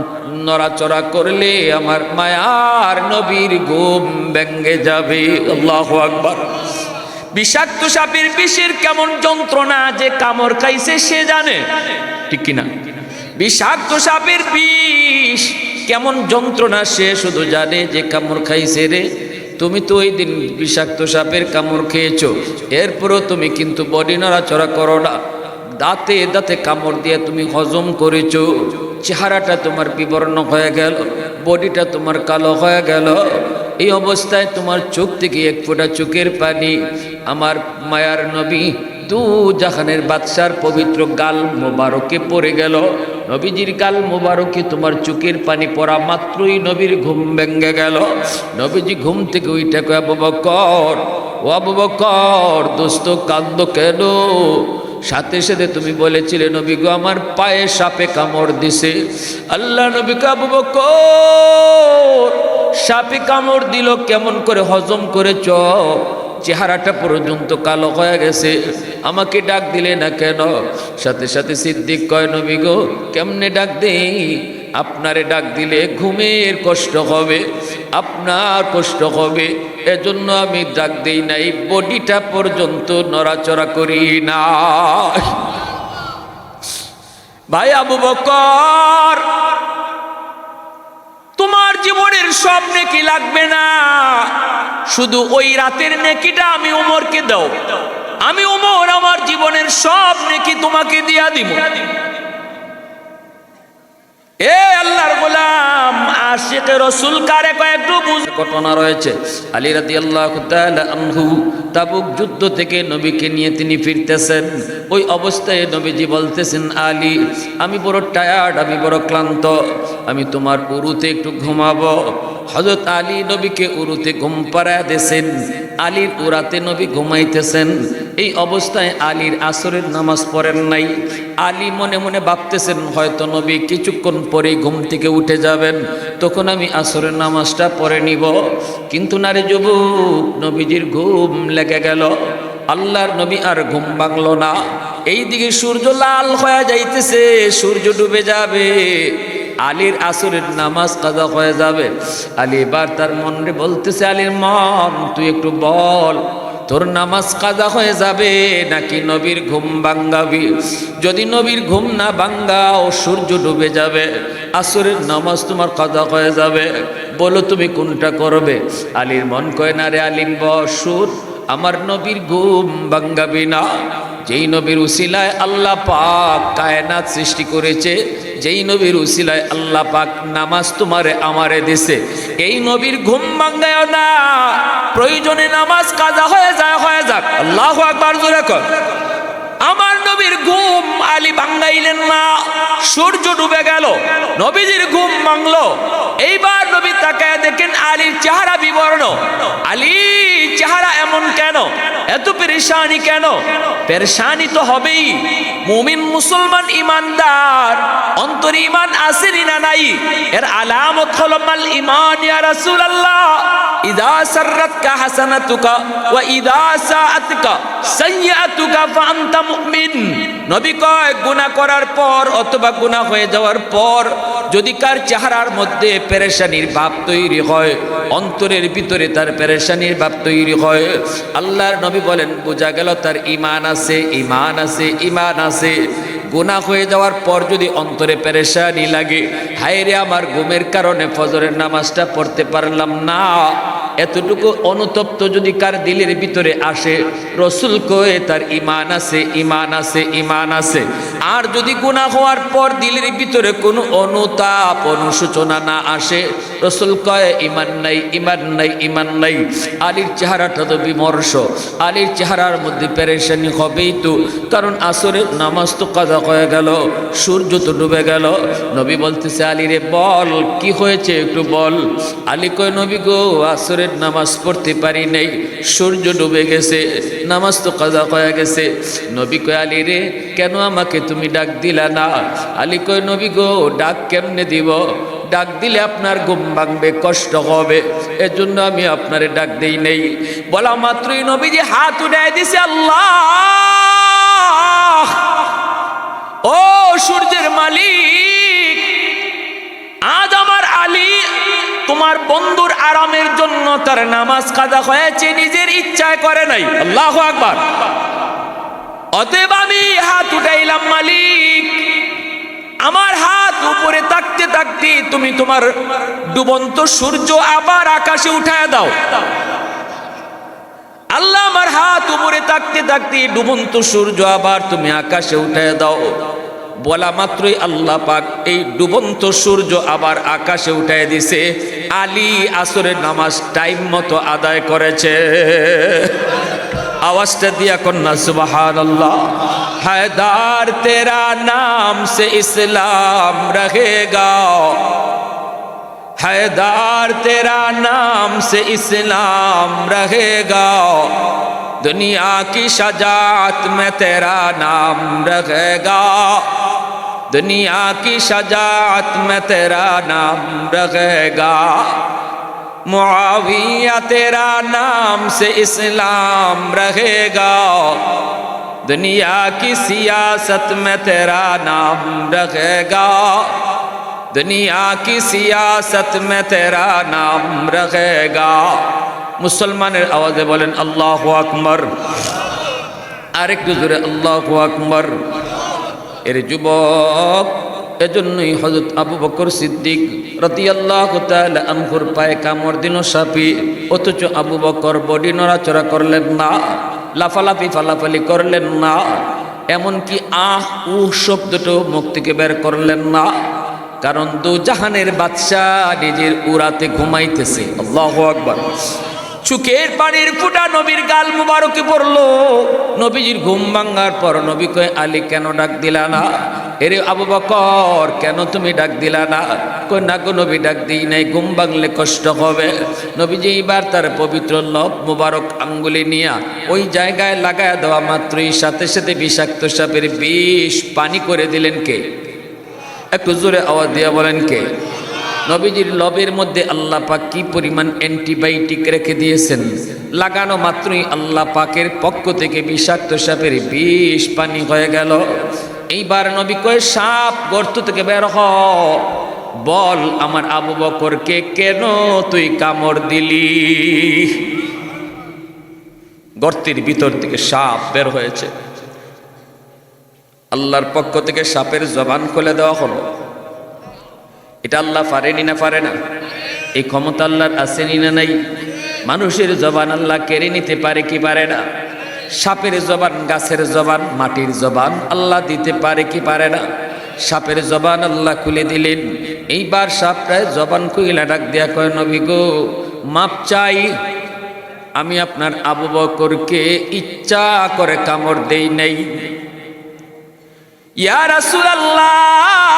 নড়াচড়া করলে আমার মায়ার নবীর ঘুম ভেঙে যাবে। আল্লাহু আকবার। বিষাক্ত সাপের বিষের কেমন যন্ত্রণা যে কামড় খাইছে সে জানে, ঠিক কিনা? বিষাক্ত সাপের বিষ কেমন যন্ত্রণা সে শুধু জানে যে কামড় খাইছে রে। তুমি তো ওই দিন বিষাক্ত সাপের কামড় খেয়েছো, এরপরও তুমি কিন্তু বডি নড়াচড়া করো না, দাঁতে দাঁতে কামড় দিয়ে তুমি হজম করেছো। চেহারাটা তোমার বিবর্ণ হয়ে গেল, বডিটা তোমার কালো হয়ে গেল। এই অবস্থায় তোমার চোখ থেকে এক ফোঁটা চোখের পানি আমার মায়ার নবী দু জাহানের বাদশার পবিত্র গাল মোবারকে পড়ে গেল। নবীজির গাল মোবারকে তোমার চোখের পানি পড়া মাত্রই নবীর ঘুম ভেঙে গেল। নবীজি ঘুম থেকে ওইটা কয়, আবু বকর, ও আবু বকর, দোস্ত কান্দ কেন? সাথে সাথে তুমি বলেছিলে নবী গো আমার পায়ে সাপে কামড় দিছে। আল্লাহ নবী কয়, আবু বকর, সাপে কামড় দিল, কেমন করে হজম করেছ? চেহারাটা পর্যন্ত কালো হয়ে গেছে, আমাকে ডাক দিলে না কেন? সাথে সাথে সিদ্দিক কয়, নবী গো কেমনে ডাক দেই? আপনারে ডাক দিলে ঘুমের কষ্ট হবে, আপনার কষ্ট হবে, এজন্য আমি ডাক দেই নাই, বডিটা পর্যন্ত নড়াচড়া করি না। ভাই আবু বকর, তোমার জীবনের সব নেকি লাগবে না, শুধু ওই রাতের নেকিটা আমি ওমরকে দাও, আমি ওমর আমার জীবনের সব নেকি তোমাকে দিয়া দিব। এ আল্লাহর গোলাম, আশিক রাসূল কারে কয়েকটু ঘটনা রয়েছে। আলী রাদিয়াল্লাহু তাআলা আনহু তাবুক যুদ্ধ থেকে নবীকে নিয়ে তিনি ফিরতেছেন। ওই অবস্থায় নবীজি বলতেছেন, আলী আমি বড় টায়ার্ড, আমি বড় ক্লান্ত, আমি তোমার উরুতে একটু ঘুমাবো। হযরত আলী নবীকে উরুতে ঘুম পাড়ায় দিয়েছেন। আলীর উরাতে নবী ঘুমাইতেছেন। এই অবস্থায় আলীর আসরের নামাজ পড়েন নাই। আলী মনে মনে ভাবতেছেন হয়তো নবী কিছুক্ষণ পরেই ঘুম থেকে উঠে যাবেন, তখন আমি আসরের নামাজটা পড়ে নিব। কিন্তু নারে যুবক, নবীজির ঘুম লেগে গেল। আল্লাহর নবী আর ঘুম ভাঙল না। এইদিকে সূর্য লাল হয়ে যাইতেছে, সূর্য ডুবে যাবে, আলীর আসরের নামাজ কাজা হয়ে যাবে। আলী এবার তার মনে বলতেছে, আলীর মন তুই একটু বল, তোর নামাজ কাজা হয়ে যাবে নাকি নবীর ঘুম ভাঙ্গাবি? যদি নবীর ঘুম না ভাঙ্গাও সূর্য ডুবে যাবে, আসরের নামাজ তোমার কাজা হয়ে যাবে। বলো তুমি কোনটা করবে? আলীর মন কয় না রে আলিম বসুর, আমার নবীর ঘুম ভাঙ্গাবি না। যেই নবীর উসিলায় আল্লাহ পাক কায়নাত সৃষ্টি করেছে, যেই নবীর উসিলায় আল্লাহ পাক নামাজ তোমারে আমারে দিছে, এই নবীর ঘুম ভাঙ্গায় না। প্রয়োজনে নামাজ কাজা হয়ে যাক। আল্লাহু আকবার জোরে কর। আমার নবীর ঘুম আলী ভাঙ্গাইলেন না, সূর্য ডুবে গেল, নবীজির ঘুম ভাঙলো। এইবার নবী তাকায় দেখেন আলীর চেহারা বিবর্ণ। আলী চেহারা এমন কেন? এত পেরেশানি কেন? পেরেশানি তো হবেই। মুমিন মুসলমান ইমানদার অন্তরে ইমান আসেনি না নাই? এর আলামত হলো মাল ইমান ইয়া রাসূলুল্লাহ। ইদা সাররাতকা হাসানাতুকা ওয়া ইদা সাআতকা সাইয়্যাতুকা ফাআনতা মুমিন। নবী কয় গুনাহ করার পর অথবা গুনাহ হয়ে যাওয়ার পর যদি কার চেহারার মধ্যে পেরেশানির ভাব তৈরি হয়, অন্তরের ভিতরে তার পেরেশানির ভাব তৈরি হয়, আল্লাহর নবী বলেন বোঝা গেল তার ঈমান আছে, ঈমান আছে, ঈমান আছে। গুনাহ হয়ে যাওয়ার পর যদি অন্তরে পেরেশানি লাগে, হায় রে আমার ঘুমের কারণে ফজরের নামাজটা পড়তে পারলাম না, এতটুকু অনুতপ্ত যদি কার দিলের ভিতরে আসে, রসুল কয়ে তার ঈমান আছে, ঈমান আছে, ঈমান আছে। আর যদি গুনাহ হওয়ার পর দিলের ভিতরে কোনো অনুতাপ অনুশোচনা না আসে, রসুল কয়ে ঈমান নাই, ঈমান নাই, ঈমান নাই। আলীর চেহারাটা তো বিমর্ষ, আলীর চেহারার মধ্যে পেরেশানি হবেই তো, কারণ আসরের নামাজ তো কাজা হয়ে গেল, সূর্য তো ডুবে গেল। নবী বলতেছে আলী রে বল কি হয়েছে একটু বল। আলী কয় নবী গো আসরের নামাজ পড়তে পারি নাই, সূর্য ডুবে গেছে, নামাজ তো কাজা হয়ে গেছে। নবী কয় আলী রে কেন আমাকে তুমি ডাক দিলা না? আলী কয় নবী গো ডাক কেমনে দিব? ডাক দিলে আপনার ঘুম ভাঙবে, কষ্ট হবে, এজন্য আমি আপনারে ডাক দেই নেই। বলা মাত্রই নবীজি হাত উঠায় দিছে, আল্লাহ ও সূর্যের মালিক, আজ আমার আলী তোমার বন্ধুর আরামের জন্য তার নামাজ কাজা হয়েছে, নিজের ইচ্ছায় করে নাই। আল্লাহু আকবার। অতএব আমি হাত উঠাইলাম মালিক, আমার হাত উপরে থাকতে থাকতে তুমি তোমার ডুবন্ত সূর্য আবার আকাশে উঠায় দাও। আল্লাহ আমার হাত উপরে থাকতে থাকতে ডুবন্ত সূর্য আবার তুমি আকাশে উঠায় দাও। বলা মাত্রই আল্লাহ পাক এই ডুবন্ত সূর্য আবার আকাশে উঠায় দিছে। আলী আসরের নামাজ টাইম মতো আদায় করেছে। আওয়াজটা দিয়া কন্যা সুবহানাল্লাহ। हैदर तेरा नाम से इस्लाम रहेगा, हैदर तेरा नाम से इस्लाम रहेगा, दुनिया की शजाअत में तेरा नाम रहेगा, दुनिया की शजाअत में तेरा नाम रहेगा, मुआविया तेरा नाम से इस्लाम रहेगा, दुनिया की सियासत में तेरा नाम रहेगा, दुनिया की सियासत में तेरा नाम रहेगा। मुसलमानेर आवाज़े बोलें अल्लाहु अकबर। आरेकटु जोरे अल्लाहु अकबर। एर जुबक এজন্যই হযরত আবু বকর সিদ্দিক রাদিয়াল্লাহু তাআলা আনহুর পায়ে কামড় দিল সাপে, অথচ আবু বকর বডি নড়াচড়া করলেন না, লাফালাফি ফালাফালি করলেন না, এমনকি আহ উহ শব্দটাও মুখ থেকে বের করলেন না, কারণ দু জাহানের বাদশাহ নিজের উরাতে ঘুমাইতেছে। আল্লাহু আকবার। চোখের পানির ফুটা নবীর গাল মুবারকে পড়লো। নবীজির ঘুম ভাঙার পর নবী কয় আলী কেন ডাক দিলা না? এরে আবু বকর কেন তুমি ডাক দিলা না? কই না গো নবী ডাক দিই নাই, ঘুম ভাঙলে কষ্ট হবে। নবীজি এইবার তার পবিত্র লব মুবারক আঙ্গুলি নিয়া ওই জায়গায় লাগায় দেওয়া মাত্রই সাথে সাথে বিষাক্ত সাপের বিষ পানি করে দিলেন কে? একটু জোরে আওয়াজ দিয়া বলেন কে? নবীজির লবের মধ্যে আল্লাহ পাক কি পরিমাণ অ্যান্টিবায়োটিক রেখে দিয়েছেন, লাগানো মাত্রই আল্লাহ পাকের পক্ষ থেকে বিষাক্ত সাপের বিষ পানি হয়ে গেল। এইবার নবী কয় সাপ গর্ত থেকে বের হ, বল আমার আবু বকরকে কেন তুই কামড় দিলি? গর্তের ভিতর থেকে সাপ বের হয়েছে। আল্লাহর পক্ষ থেকে সাপের জবান খুলে দেওয়া হলো। এটা আল্লাহ পারেনি না পারে না? এই ক্ষমতা আল্লাহর আসেনি না নাই? মানুষের জবান আল্লাহ কেড়ে নিতে পারে কি পারে না? সাপের জবান, গাছের জবান, মাটির জবান আল্লাহ দিতে পারে কি পারে না? সাপের জবান আল্লাহ খুলে দিলেন। এইবার সাপটায় জবান খুইলা ডাক দিয়া কয়, নবী গো, মাপ চাই, আমি আপনার আবু বকরকে ইচ্ছা করে কামড় দেই নাই। ইয়া রাসূলুল্লাহ,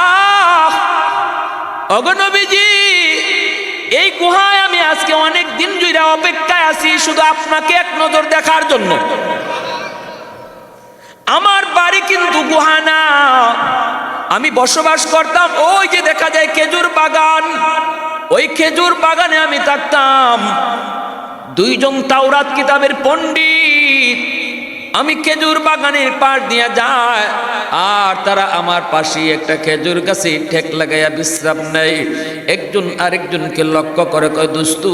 ওগো নবীজি, এই গুহায় আমি আজকে অনেক দিন জুড়ে অপেক্ষায় আছি শুধু আপনাকে এক নজর দেখার জন্য। আমার বাড়ি কিন্তু গুহা না, আমি বসবাস করতাম ওই যে দেখা যায় খেজুর বাগান, ওই খেজুর বাগানে আমি থাকতাম। দুইজন তাওরাত কিতাবের পণ্ডিত আমি খেজুর বাগানের পাশ দিয়ে যায়, আর তারা আমার পাশে একটা খেজুর গাছে ঠেক লাগাইয়া বিশ্রাম নেয়। একজন আরেকজনকে লক্ষ্য করে কয়, দোস্তু,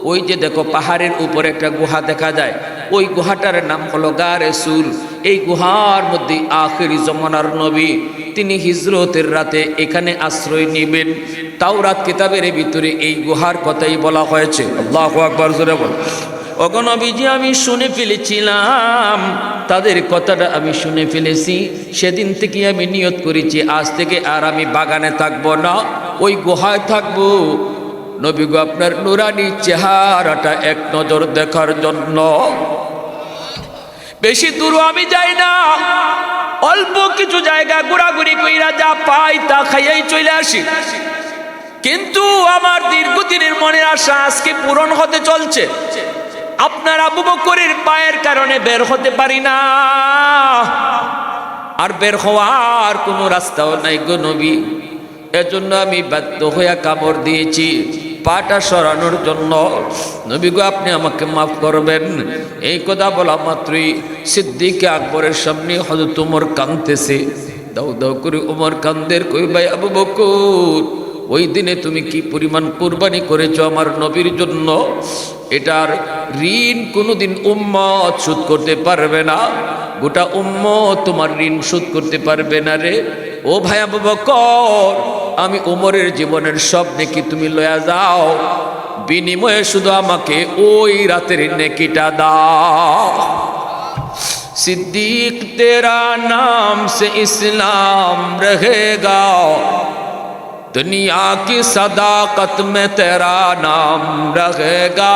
ওই যে দেখো পাহাড়ের উপরে একটা গুহা দেখা যায়, ওই গুহাটার নাম হলো গারে সুর। এই গুহার মধ্যে আখিরি জমানার নবী তিনি হিজরতের রাতে এখানে আশ্রয় নেবেন। তাওরাত কিতাবের ভিতরে এই গুহার কথাই বলা হয়েছে। আল্লাহু আকবার, জোরে বল। ওগো নবীজি, আমি শুনে ফেলেছিলাম, তাদের কথাটা আমি শুনে ফেলেছি। সেদিন থেকে আমি নিয়ত করেছি আজ থেকে আর আমি বাগানে থাকবো না, ওই গুহায় থাকবো। নবী গো, আপনার নুরানি চেহারাটা এক নজর দেখার জন্য। বেশি দূর আমি যাই না, অল্প কিছু জায়গা ঘোরাঘুরি কইরা যা পাই তা খাইয়াই চলে আসি। কিন্তু আমার দীর্ঘদিনের মনের আশা আজকে পূরণ হতে চলছে। আপনার আবু বকরের পায়ের কারণে বের হতে পারি না, আর বের হওয়ার কোনো রাস্তাও নাই গো নবী। এজন্য আমি বাধ্য হইয়া কামড় দিয়েছি পাটা সরানোর জন্য। নবী গো, আপনি আমাকে মাফ করবেন। এই কথা বলা মাত্রই সিদ্দিক আকবরের সামনে হযরত ওমর কাঁদতেছে। দাও দাও করে ওমর কান্দের, কই ভাই আবু বকর, ওই দিনে তুমি কি পরিমাণ কুরবানি করেছো আমার নবীর জন্য, এটার ঋণ কোনোদিন উম্মত শোধ করতে পারবে না। গোটা উম্মত তোমার ঋণ শোধ করতে পারবে না রে। ও ভাই আবু বকর, আমি ওমরের জীবনের সব নেকি তুমি লয়া যাও, বিনিময়ে শুধু আমাকে ওই রাতের নেকিটা দাও। सिद्दीक तेरा नाम से इस्लाम रहेगा, दुनिया की सदाकत में तेरा नाम रहेगा।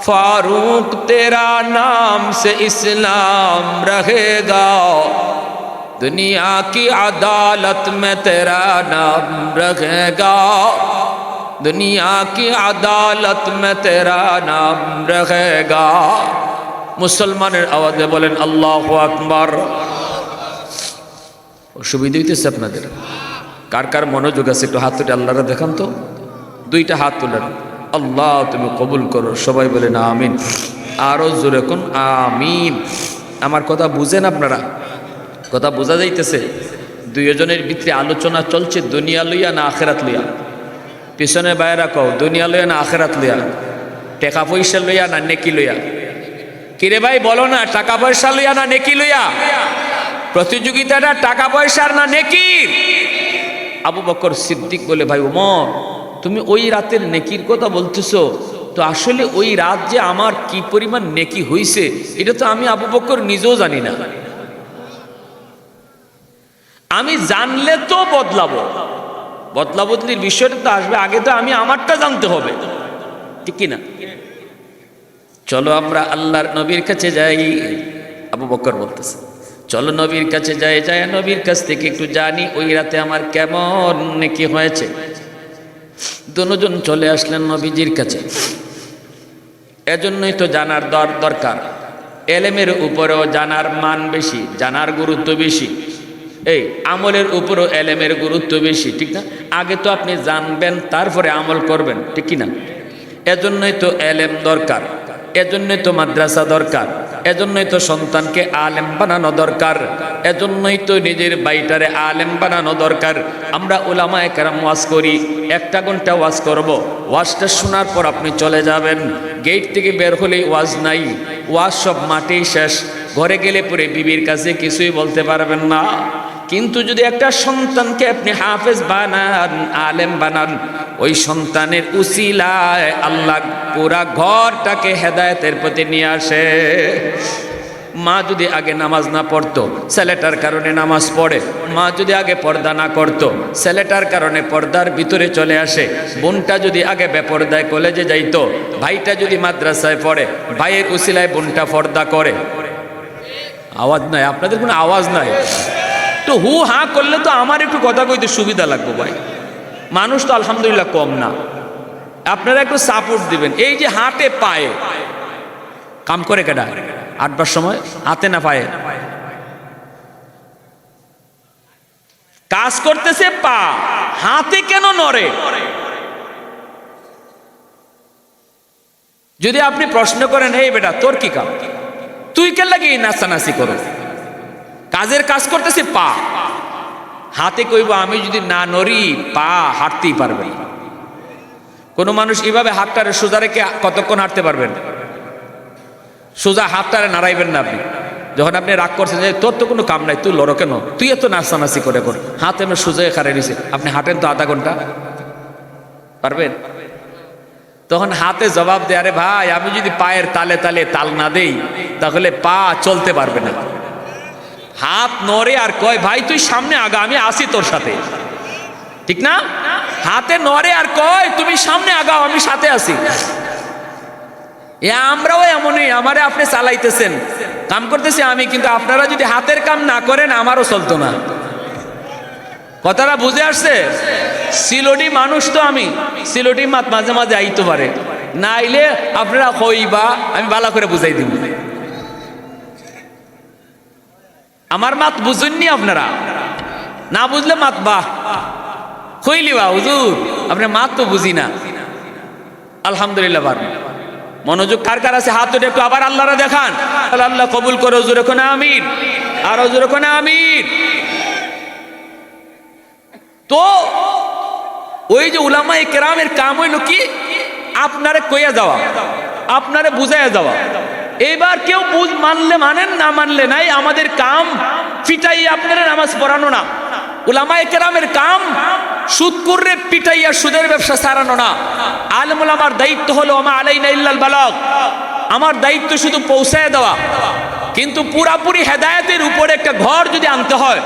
फारूक तेरा नाम से इस्लाम रहेगा, दुनिया की अदालत में तेरा नाम रहेगा, दुनिया की अदालत में तेरा नाम रहेगा। মুসলমানের আওয়াজে বলেন আল্লাহু আকবার। অসুবিধা হইতেছে আপনাদের? কার কার মনোযোগ আছে একটু হাত তুলে আল্লাহরা দেখান তো। দুইটা হাত তুলেন, আল্লাহ তুমি কবুল করো। সবাই বলেন আমিন। আরো জোরে কোন আমিন। আমার কথা বুঝেন আপনারা? কথা বোঝা যাইতেছে? দুইজনের ভিতরে আলোচনা চলছে দুনিয়া লইয়া না আখেরাত লইয়া? পিছনে বাইরা কও, দুনিয়া লইয়া না আখেরাত লইয়া? টাকা পয়সা লইয়া না নেকি লইয়া? কিরে ভাই বলো না, টাকা পয়সা লইয়া না নেকি লইয়া? প্রতিযোগিতাটা টাকা পয়সার না নেকির? আবু বকর সিদ্দিক বলে, ভাই ওমর, তুমি ওই রাতের নেকির কথা বলতেছো, তো আসলে ওই রাত যে আমার কি পরিমাণ নেকি হইছে এটা তো আমি আবু বকর নিজেও জানি না। আমি জানলে তো বদলাবো, বদলা বদলির বিষয়টা তো আসবে, আগে তো আমি আমারটা জানতে হবে, ঠিক কিনা? চলো আমরা আল্লাহর নবীর কাছে যাই। আবু বকর বলতেছে, চলো নবীর কাছে যাই, যায় নবীর কাছ থেকে একটু জানি ওই রাতে আমার কেমন নেকি হয়েছে। দুজন চলে আসলেন নবীজির কাছে। এজন্যই তো জানার দরকার। এলেমের উপরেও জানার মান বেশি, জানার গুরুত্ব বেশি। এই আমলের উপরও এলেমের গুরুত্ব বেশি, ঠিক না? আগে তো আপনি জানবেন, তারপরে আমল করবেন, ঠিক কিনা? এজন্যই তো এলেম দরকার, এজন্যই তো মাদ্রাসা দরকার। এজন্যই তো সন্তানকে আলেম বানানো দরকার, এজন্যই তো নিজের বাইটারে আলেম বানানো দরকার। আমরা উলামায়ে কেরাম ওয়াজ করি, 1 ঘন্টা ওয়াজ করব, ওয়াজটা শোনার পর আপনি চলে যাবেন, গেট থেকে বের হলেই ওয়াজ নাই, ওয়াজ সব মাঠেই শেষ। ঘরে গেলে পরে বিবির কাছে কিছুই বলতে পারবেন না। কিন্তু যদি একটা সন্তানকে আপনি হাফেজ বানান, আলেম বানান, ওই সন্তানের উসিলায় আল্লাহ পুরা ঘরটাকে হেদায়েতের প্রতি নিয়ে আসে। মা যদি আগে নামাজ না পড়তো, ছেলেটার কারণে নামাজ পড়ে। মা যদি আগে পর্দা না করতো, ছেলেটার কারণে পর্দার ভিতরে চলে আসে। বোনটা যদি আগে বেপর্দায় কলেজে যাইতো, ভাইটা যদি মাদ্রাসায় পড়ে, ভাইয়ের উসিলায় বোনটা পর্দা করে। আওয়াজ নাই, আপনাদের কোনো আওয়াজ নাই। তো হু হা করলে তো আমার একটু কথা কইতে সুবিধা লাগবে ভাই। মানুষ তো আলহামদুলিল্লাহ কম না, আপনারা একটু সাপোর্ট দিবেন। এই যে হাতে পায়ে কাম করে কেডা 8বার সময়, হাতে না পায়ে কাজ করতেছে, পা হাতে কেন নড়ে? যদি আপনি প্রশ্ন করেন, এই বেটা তোর কি কাম, তুই কেন লাগে এই নাচানাচি করো? কাজের কাজ করতেছে পা, হাতে কইব আমি যদি না নড়ি পা হাঁটতেই পারবে না। কোনো মানুষ এভাবে হাতটারে সোজা রেখে কতক্ষণ হাঁটতে পারবেন? সোজা হাতটারে নাড়াইবেন না আপনি। যখন আপনি রাগ করছেন যে তোর তো কোনো কাম নাই, তুই লড়ো কেন, তুই এত নাচানাচি করে কর, হাতে আমি সোজা খাড়াই দিয়েছে, আপনি হাঁটেন তো আধা ঘন্টা, পারবেন? তখন হাতে জবাব দেয়, আরে ভাই আমি যদি পায়ের তালে তালে তাল না দেই তাহলে পা চলতে পারবে না। হাত নড়ে আর কয় ভাই তুই সামনে আগা, আমি আসি তোর সাথে, ঠিক না? হাতে নড়ে আর কয় তুমি সামনে আগাও, আমি সাথে আছি। আমরাও এমনই, আমারে আপনি চালাইতেছেন, কাম করতেছি আমি, কিন্তু আপনারা যদি হাতের কাম না করেন আমারও চলতো না। কথাটা বুঝে আসছে? সিলোটি মানুষ তো আমি, সিলোটি মাঝে মাঝে আইতে পারে, না আইলে আপনারা হইবা, আমি ভালো করে বুঝাই দিব। আমার মাত বুঝুননি আপনারা, না বুঝলে মাত বাহ হইলি বা হুজুর আপনার মাত তো বুঝি না। আলহামদুলিল্লাহ, মনোযোগ কার কার আছে হাত উঠে একটু আবার আল্লাহরা দেখান। আল্লাহ কবুল করে, হুজুর এখন আমিন, আর হুজুর এখন আমিন। তো ওই যে উলামায়ে কেরামের কাম হইল কি, আপনারে কইয়া যাওয়া, আপনারে বুঝাইয়া যাওয়া। এবার কেউ মানলে মানেন, না মানলে নাই, আমাদের কাম ফিটাইয়া আপনারা নামাজ পড়ানো না। উলামায়ে কেরামের কাম সুদ করে পিটাইয়া সুদের ব্যবসা ছাড়ানো না। আলেম ওলামার দায়িত্ব হলো ওমা আলাইনা ইল্লাল বালাগ, আমার দায়িত্ব শুধু পৌঁছায় দেওয়া। কিন্তু পুরাপুরি হেদায়েতের উপরে একটা ঘর যদি আনতে হয়,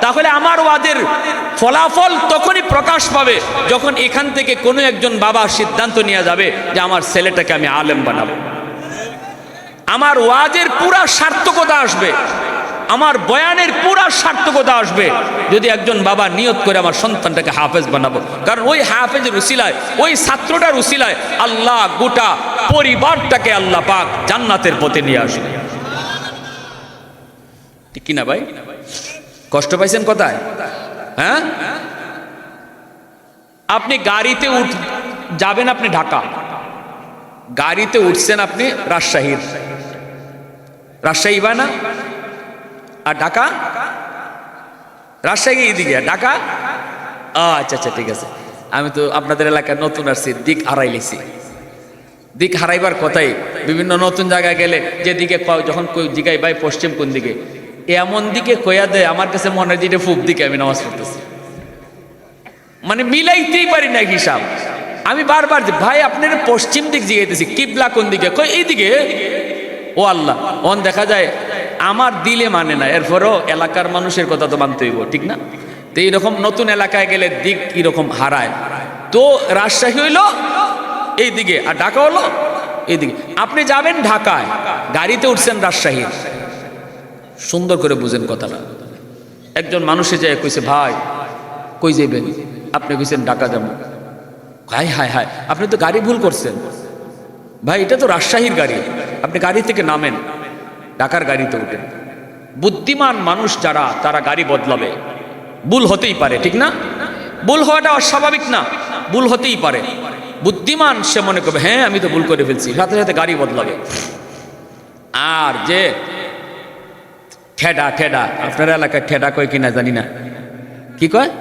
তাহলে আমার ওয়াদের ফলাফল তখনই প্রকাশ পাবে যখন এখান থেকে কোনো একজন বাবা সিদ্ধান্ত নিয়ে যাবে যে আমার ছেলেটাকে আমি আলেম বানাবো। আমার ওয়াজের পুরা সার্থকতা আসবে, আমার বয়ানের পুরা সার্থকতা আসবে যদি একজন বাবা নিয়ত করে আমার সন্তানটাকে হাফেজ বানাবো। কারণ ওই হাফেজের উসিলায়, ওই ছাত্রটার উসিলায় আল্লাহ গোটা পরিবারটাকে আল্লাহ পাক জান্নাতের পথে নিয়ে আসবে। ঠিক কিনা ভাই? কষ্ট পাইছেন কোথায়? হ্যাঁ, আপনি গাড়িতে যাবেন, আপনি ঢাকা, গাড়িতে উঠছেন আপনি রাজশাহী বা না, আর ঢাকা, রাজশাহী এদিকে, ঢাকা। আচ্ছা আচ্ছা ঠিক আছে, আমি তো আপনাদের এলাকায় নতুন আসছি, দিক হারাইলেছি। দিক হারাইবার কথাই, বিভিন্ন নতুন জায়গায় গেলে যেদিকে যখন জিগাই ভাই পশ্চিম কোন দিকে, এমন দিকে কয়া দেয় আমার কাছে মনে হয় যে পূব দিকে আমি নামাজ পড়তেছি, মানে মিলাইতেই পারি না হিসাব। আমি বারবার ভাই আপনার পশ্চিম দিক জিগাইতেছি, কিবলা কোন দিকে, কই এইদিকে। ও আল্লাহ, অন দেখা যায় আমার দিলে মানে না, এরপরও এলাকার মানুষের কথা তো মানতে হইব, ঠিক না? তো এইরকম নতুন এলাকায় গেলে দিক কিরকম হারায়। তো রাজশাহী হইল এইদিকে আর ঢাকা হলো এইদিকে। আপনি যাবেন ঢাকায়, গাড়িতে উঠছেন রাজশাহী, সুন্দর করে বুঝেন কথাটা। একজন মানুষে যায় কইছে ভাই কই যাবেন? আপনি কইছেন ঢাকা যাবো। হায় হায় হায়, আপনি তো গাড়ি ভুল করছেন ভাই, এটা তো রাজশাহীর গাড়ি, আপনি গাড়ি থেকে নামেন, ঢাকার গাড়িতে উঠেন। বুদ্ধিমান মানুষ যারা, তারা গাড়ি বদলাবে, ভুল হতেই পারে, ঠিক না? ভুল হওয়াটা অস্বাভাবিক না, ভুল হতেই পারে। বুদ্ধিমান সে মনে করবে হ্যাঁ আমি তো ভুল করে ফেলছি, সাথে সাথে গাড়ি বদলাবে। আর যে ঠেডা ঠেডা, আপনার এলাকায় ঠেডা কয় কিনা জানি না, কি কয়?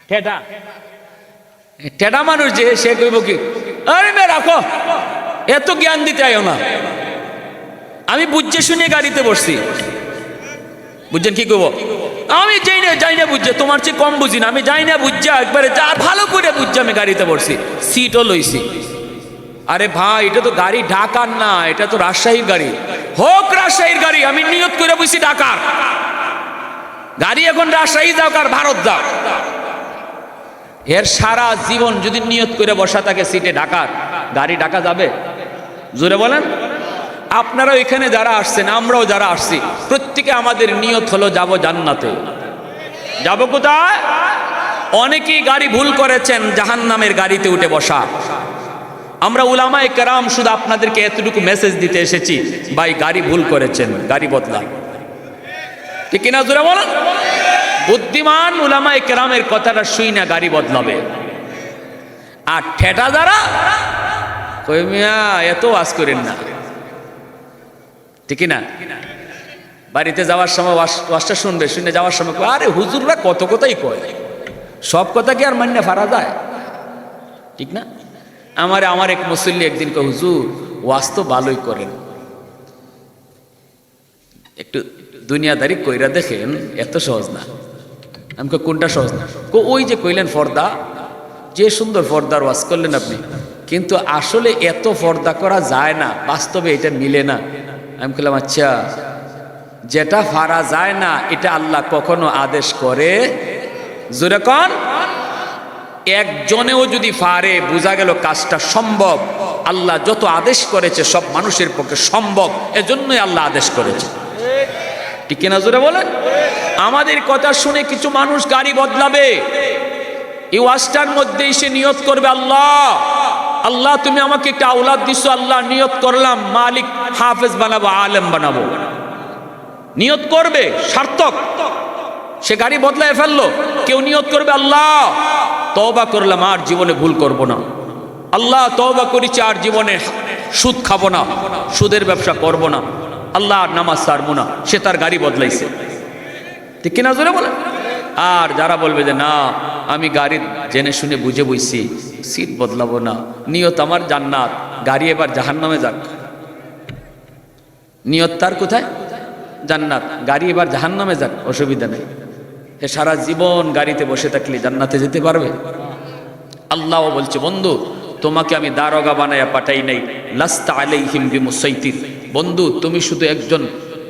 ঠেডা ঠেডা মানুষ যে সে কইব কি, আরে মে রাখো, এত জ্ঞান দিতে আইও না, আমি বুঝছে শুনে গাড়িতে বসছি। বুঝছেন কি করবো? আমি যাই না বুঝছে, তোমার চেয়ে কম বুঝি না, আমি যাই না বুঝছে একবারে যা ভালো করে বুঝছে আমি গাড়িতে বসছি, সিটও লইছি। আরে ভাই, এটা তো গাড়ি ঢাকার না, এটা তো রাজশাহীর গাড়ি। হোক রাজশাহীর গাড়ি, আমি নিয়ত করে বুঝছি ঢাকার গাড়ি, এখন রাজশাহী যাও আর ভারত যাও। এর সারা জীবন যদি নিয়ত করে বসা থাকে সিটে ঢাকার, গাড়ি ঢাকা যাবে? জোরে বলেন। আপনারা এখানে যারা আসছেন, আমরাও যারা আসছি, প্রত্যেকে আমাদের নিয়ত হলো যাব জান্নাতে। যাব কোথায়? অনেকেই গাড়ি ভুল করেছেন জাহান্নামের গাড়িতে উঠে বসা। আমরা উলামায়ে কেরাম শুধু আপনাদেরকে এতটুকু মেসেজ দিতে এসেছি, ভাই গাড়ি ভুল করেছেন, গাড়ি বদলান। ঠিক কিনা জোরে বলেন। বুদ্ধিমান উলামায়ে কেরামের কথাটা শুই না গাড়ি বদলাবে। আর ঠেটা যারা কই মিয়া এত ওয়াজ করেন না, ঠিক না? বাড়িতে যাওয়ার সময় ওয়াজটা শুনবে, শুনে যাওয়ার সময় আরে হুজুররা কত কথাই কয়, সব কথা কি আর মান্য ফারা যায়? ঠিক না? আমার এক মুসল্লি একদিন কয়, হুজুর ওয়াজ তো ভালোই করেন, একটু দুনিয়াদারি কইরা দেখেন, এত সহজ না। আমি কই কোনটা সহজ না? ওই যে কইলেন পর্দা, যে সুন্দর পর্দার ওয়াজ করলেন আপনি, কিন্তু আসলে এত পর্দা করা যায় না, বাস্তবে এটা মিলে না। আমি বললাম আচ্ছা, যেটা ফারা যায় না এটা আল্লাহ কখনো আদেশ করে? জোরে কোন? একজনেও যদি ফারে, বোঝা গেল কাজটা সম্ভব। আল্লাহ যত আদেশ করেছে সব মানুষের পক্ষে সম্ভব, এজন্যই আল্লাহ আদেশ করেছে। ঠিক কিনা জোরে বলেন। আমাদের কথা শুনে কিছু মানুষ গাড়ি বদলাবে, এই ওয়াজটার মধ্যে এসে নিয়ত করবে, আল্লাহ আল্লাহ তুমি আমাকে একটা আওলাদ দিছো, আল্লাহ নিয়ত করলাম মালিক হাফেজ বানাবো, আলেম বানাবো, নিয়ত করবে, সার্থক। সে গাড়ি বদলায় ফেললো। কেউ নিয়ত করবে, আল্লাহ তওবা করলাম, আর জীবনে ভুল করব না, আল্লাহ তওবা করেছি, আর জীবনে সুদ খাবো না, সুদের ব্যবসা করব না, আল্লাহ আর নামাজ ছাড়বো না, সে তার গাড়ি বদলাইছে। ঠিক কিনা জোরে বলে। আর যারা বলবে যে না আমি গাড়ি জেনে শুনে বুঝে বইছি, সিট বদলাবো না, নিয়ত আমার জান্নাত, গাড়ি এবার জাহান্নামে যাক। নিয়ত তার কোথায়? জান্নাত, গাড়ি এবার জাহান্নামে যাক, অসুবিধা নেই। এ সারা জীবন গাড়িতে বসে থাকলে জান্নাতে যেতে পারবে? আল্লাহ বলছে, বন্ধু তোমাকে আমি দারোগা বানায়া পাঠাই নাই, লাস্তা আলাইহিম বিমুসাইতির। বন্ধু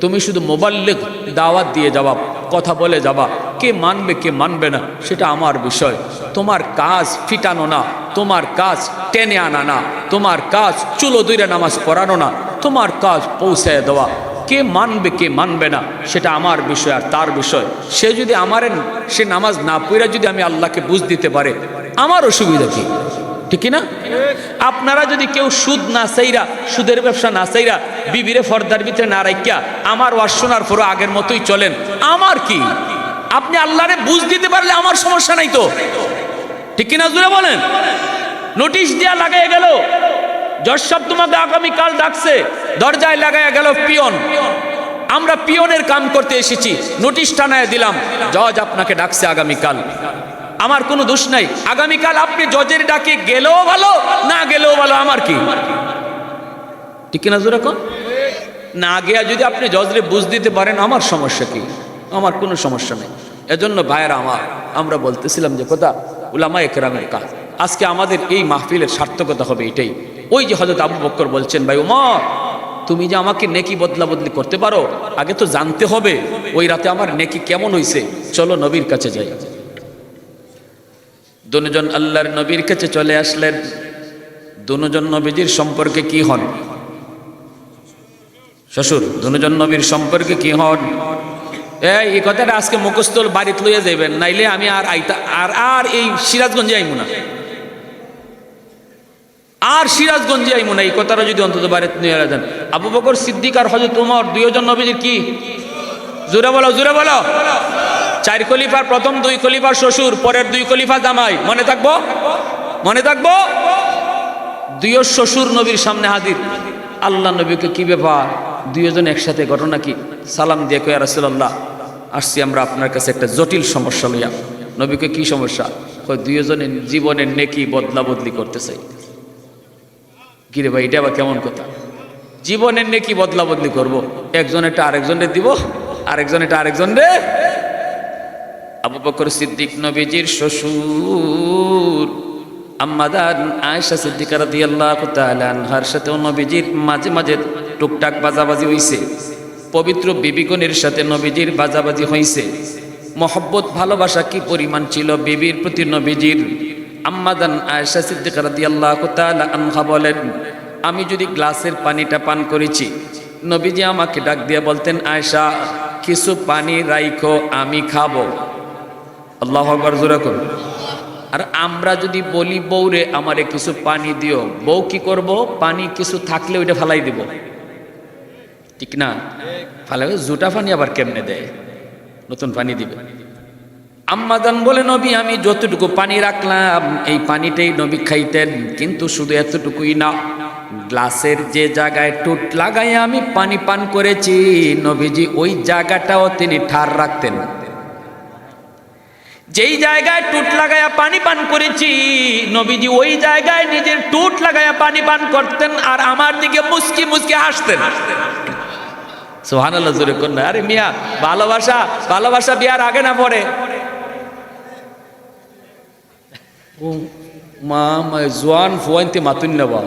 তুমি শুধু মুবাল্লিগ, দাওয়াত দিয়ে যাবা, কথা বলে যাবা, কে মানবে কে মানবে না সেটা আমার বিষয়। তোমার কাজ ফিটানো না, তোমার কাজ টেনে আনা না, তোমার কাজ চুলো দুইরা নামাজ পড়ানো না, তোমার কাজ পৌঁছায় দেওয়া। কে মানবে কে মানবে না সেটা আমার বিষয় আর তার বিষয়। সে যদি সে নামাজ না পড়া যদি আমি আল্লাহকে বুঝ দিতে পারে, আমার অসুবিধা কি? ঠিক না? আপনারা যদি কেউ সুদ না চাইরা, সুদের ব্যবসা না চাইরা, বিবিরে ফর্দার ভিতরে না রাখিয়া আমার ওয়াজ শোনার পরও আগের মতোই চলেন, আমার কি? আপনি আল্লাহরে বুঝ দিতে পারলে আমার সমস্যা নাই তো। ঠিক কিনা জোরে বলেন। নোটিশ দেয়া লাগাই গেল, জজ সাহেব তোমাকে আগামীকাল ডাকছে, দরজায় লাগাইয়া গেল পিয়ন, আমরা পিয়নের কাম করতে এসেছি, নোটিশ টানায় দিলাম, জজ আপনাকে ডাকছে আগামীকাল। আমার কোনো দোষ নাই, আগামীকাল আপনি জজের ডাকে গেলেও ভালো, না গেলেও ভালো, আমার কি? ঠিক কিনা জোরে কোন? না গিয়া যদি আপনি জজরে বুঝ দিতে পারেন, আমার সমস্যা কি? আমার কোনো সমস্যা নেই। এজন্য ভাইয়েরা আমরা বলতেছিলাম যে কথা উলামায়ে কেরামের কাজ। আজকে আমাদের এই মাহফিলের সার্থকতা হবে এটাই। ওই যে হযরত আবু বকর বলছেন, ভাই ওমর তুমি যে আমাকে নেকি বদলা বদলি করতে পারো, আগে তো জানতে হবে ওই রাতে আমার নেকি কেমন হয়েছে, চলো নবীর কাছে যাই। দুজন আল্লাহর নবীর কাছে চলে আসলেন। দুজন নবীজির সম্পর্কে কি হন? শ্বশুর। দুজন নবীর সম্পর্কে কি হন? এই কথাটা আজকে মুখস্থ বাড়িতে লইয়া যাবেন, নাইলে আমি আর এই সিরাজগঞ্জে আইমু না, আর সিরাজগঞ্জে আইমু না। এই কথাটা যদি অন্তত বাড়িতে নিয়ে যান। আবু বকর সিদ্দিক আর হযরত ওমর দুইজন নবীজির কি? জোরে বলো, জোরে বলো। 4 খলিফার প্রথম 2 খলিফার শ্বশুর, পরের 2 খলিফা জামাই, মনে থাকবো? মনে থাকবো। দুইও শ্বশুর নবীর সামনে হাজির। আল্লাহ নবীকে কি ব্যাপার, দুইজন একসাথে, ঘটনা কি? সালাম দিয়ে কয়া রাসূলুল্লাহ, আসছি আমরা আপনার কাছে একটা জটিল সমস্যা লইয়া। নবীকে কি সমস্যা? কয় দুইজনের জীবনের নেকি বদলা বদলি করতে চাই। কিরে ভাই, এটা আবার কেমন কথা? জীবনের নেকি বদলা বদলি করবো, একজনেরটা আরেকজনের দিব, আরেকজনেরটা আরেকজনরে। আবু বকর সিদ্দিক নবীজির শ্বশুর, আম্মাদান আয়েশা সিদ্দিকা রাদিয়াল্লাহু তাআলা আনহার সাথেও নবীজির মাঝে মাঝে টুকটাক বাজাবাজি হইছে। পবিত্র বিবিগণের সাথে নবীজির বাজাবাজি হইছে। মহব্বত ভালোবাসা কি পরিমাণ ছিল বিবির প্রতি নবীজির। আম্মাদান আয়েশা সিদ্দিকা রাদিয়াল্লাহু তাআলা আনহা বলেন, আমি যদি গ্লাসের পানিটা পান করেছি, নবীজি আমাকে ডাক দিয়ে বলতেন, আয়েশা কিছু পানি রাইখো, আমি খাবো। আল্লাহু আকবার, জোরে করো। আর আমরা যদি বলি বউরে আমারে কিছু পানি দিও, বউ কি করব? পানি কিছু থাকলে ওইটা ফালাই দিব, ঠিক না? ফালাই জুটা পানি আবার কেমনে দেয়? নতুন পানি দিবে। আম্মাজান বলে, নবী আমি যতটুকু পানি রাখলাম এই পানিটাই নবী খাইতেন, কিন্তু শুধু এতটুকুই না, গ্লাসের যে জায়গায় টুট লাগাই আমি পানি পান করেছি, নবীজি ওই জায়গাটাও তিনি ঠার রাখতেন। যেই জায়গায় টুট লাগায়া পানি পান করেছি, নবীজি ওই জায়গায় নিজের টুট লাগায়া পানি পান করতেন, আর আমার দিকে মুস্কি মুস্কি হাসতেন। সুবহানাল্লাহ, জোরে কোন না। আরে মিয়া, ভালোবাসা ভালোবাসা বিয়ার আগে না পরে? ও মা জোয়ান ফুয়াইতে মাতুন্না, বা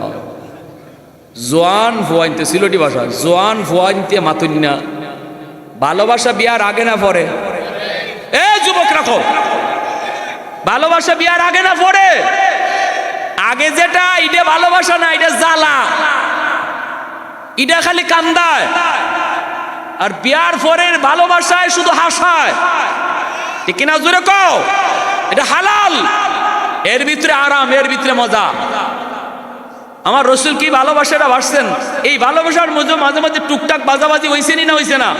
জোয়ান ফুয়াইতে সিলটি ভাষা, জোয়ান ফুয়াইতে মাতুন্না। ভালোবাসা বিয়ার আগে না পরে? এ যুবক রাখো, ভালোবাসা বিয়ার আগে না পরে? আগে যেটা এটা ভালোবাসা না, এটা জ্বালা, এটা খালি কান্দায়। আর বিয়ার পরের ভালোবাসায় শুধু হাসায়, ঠিক কিনা? জোরে কও। এটা হালাল, এর ভিতরে আরাম, এর ভিতরে মজা। আমার রসুল কি ভালোবাসাটা বাসছেন, এই ভালোবাসার মধ্যে মাঝে মাঝে টুকটাক বাজাবাজি হইছে না? হইছে না?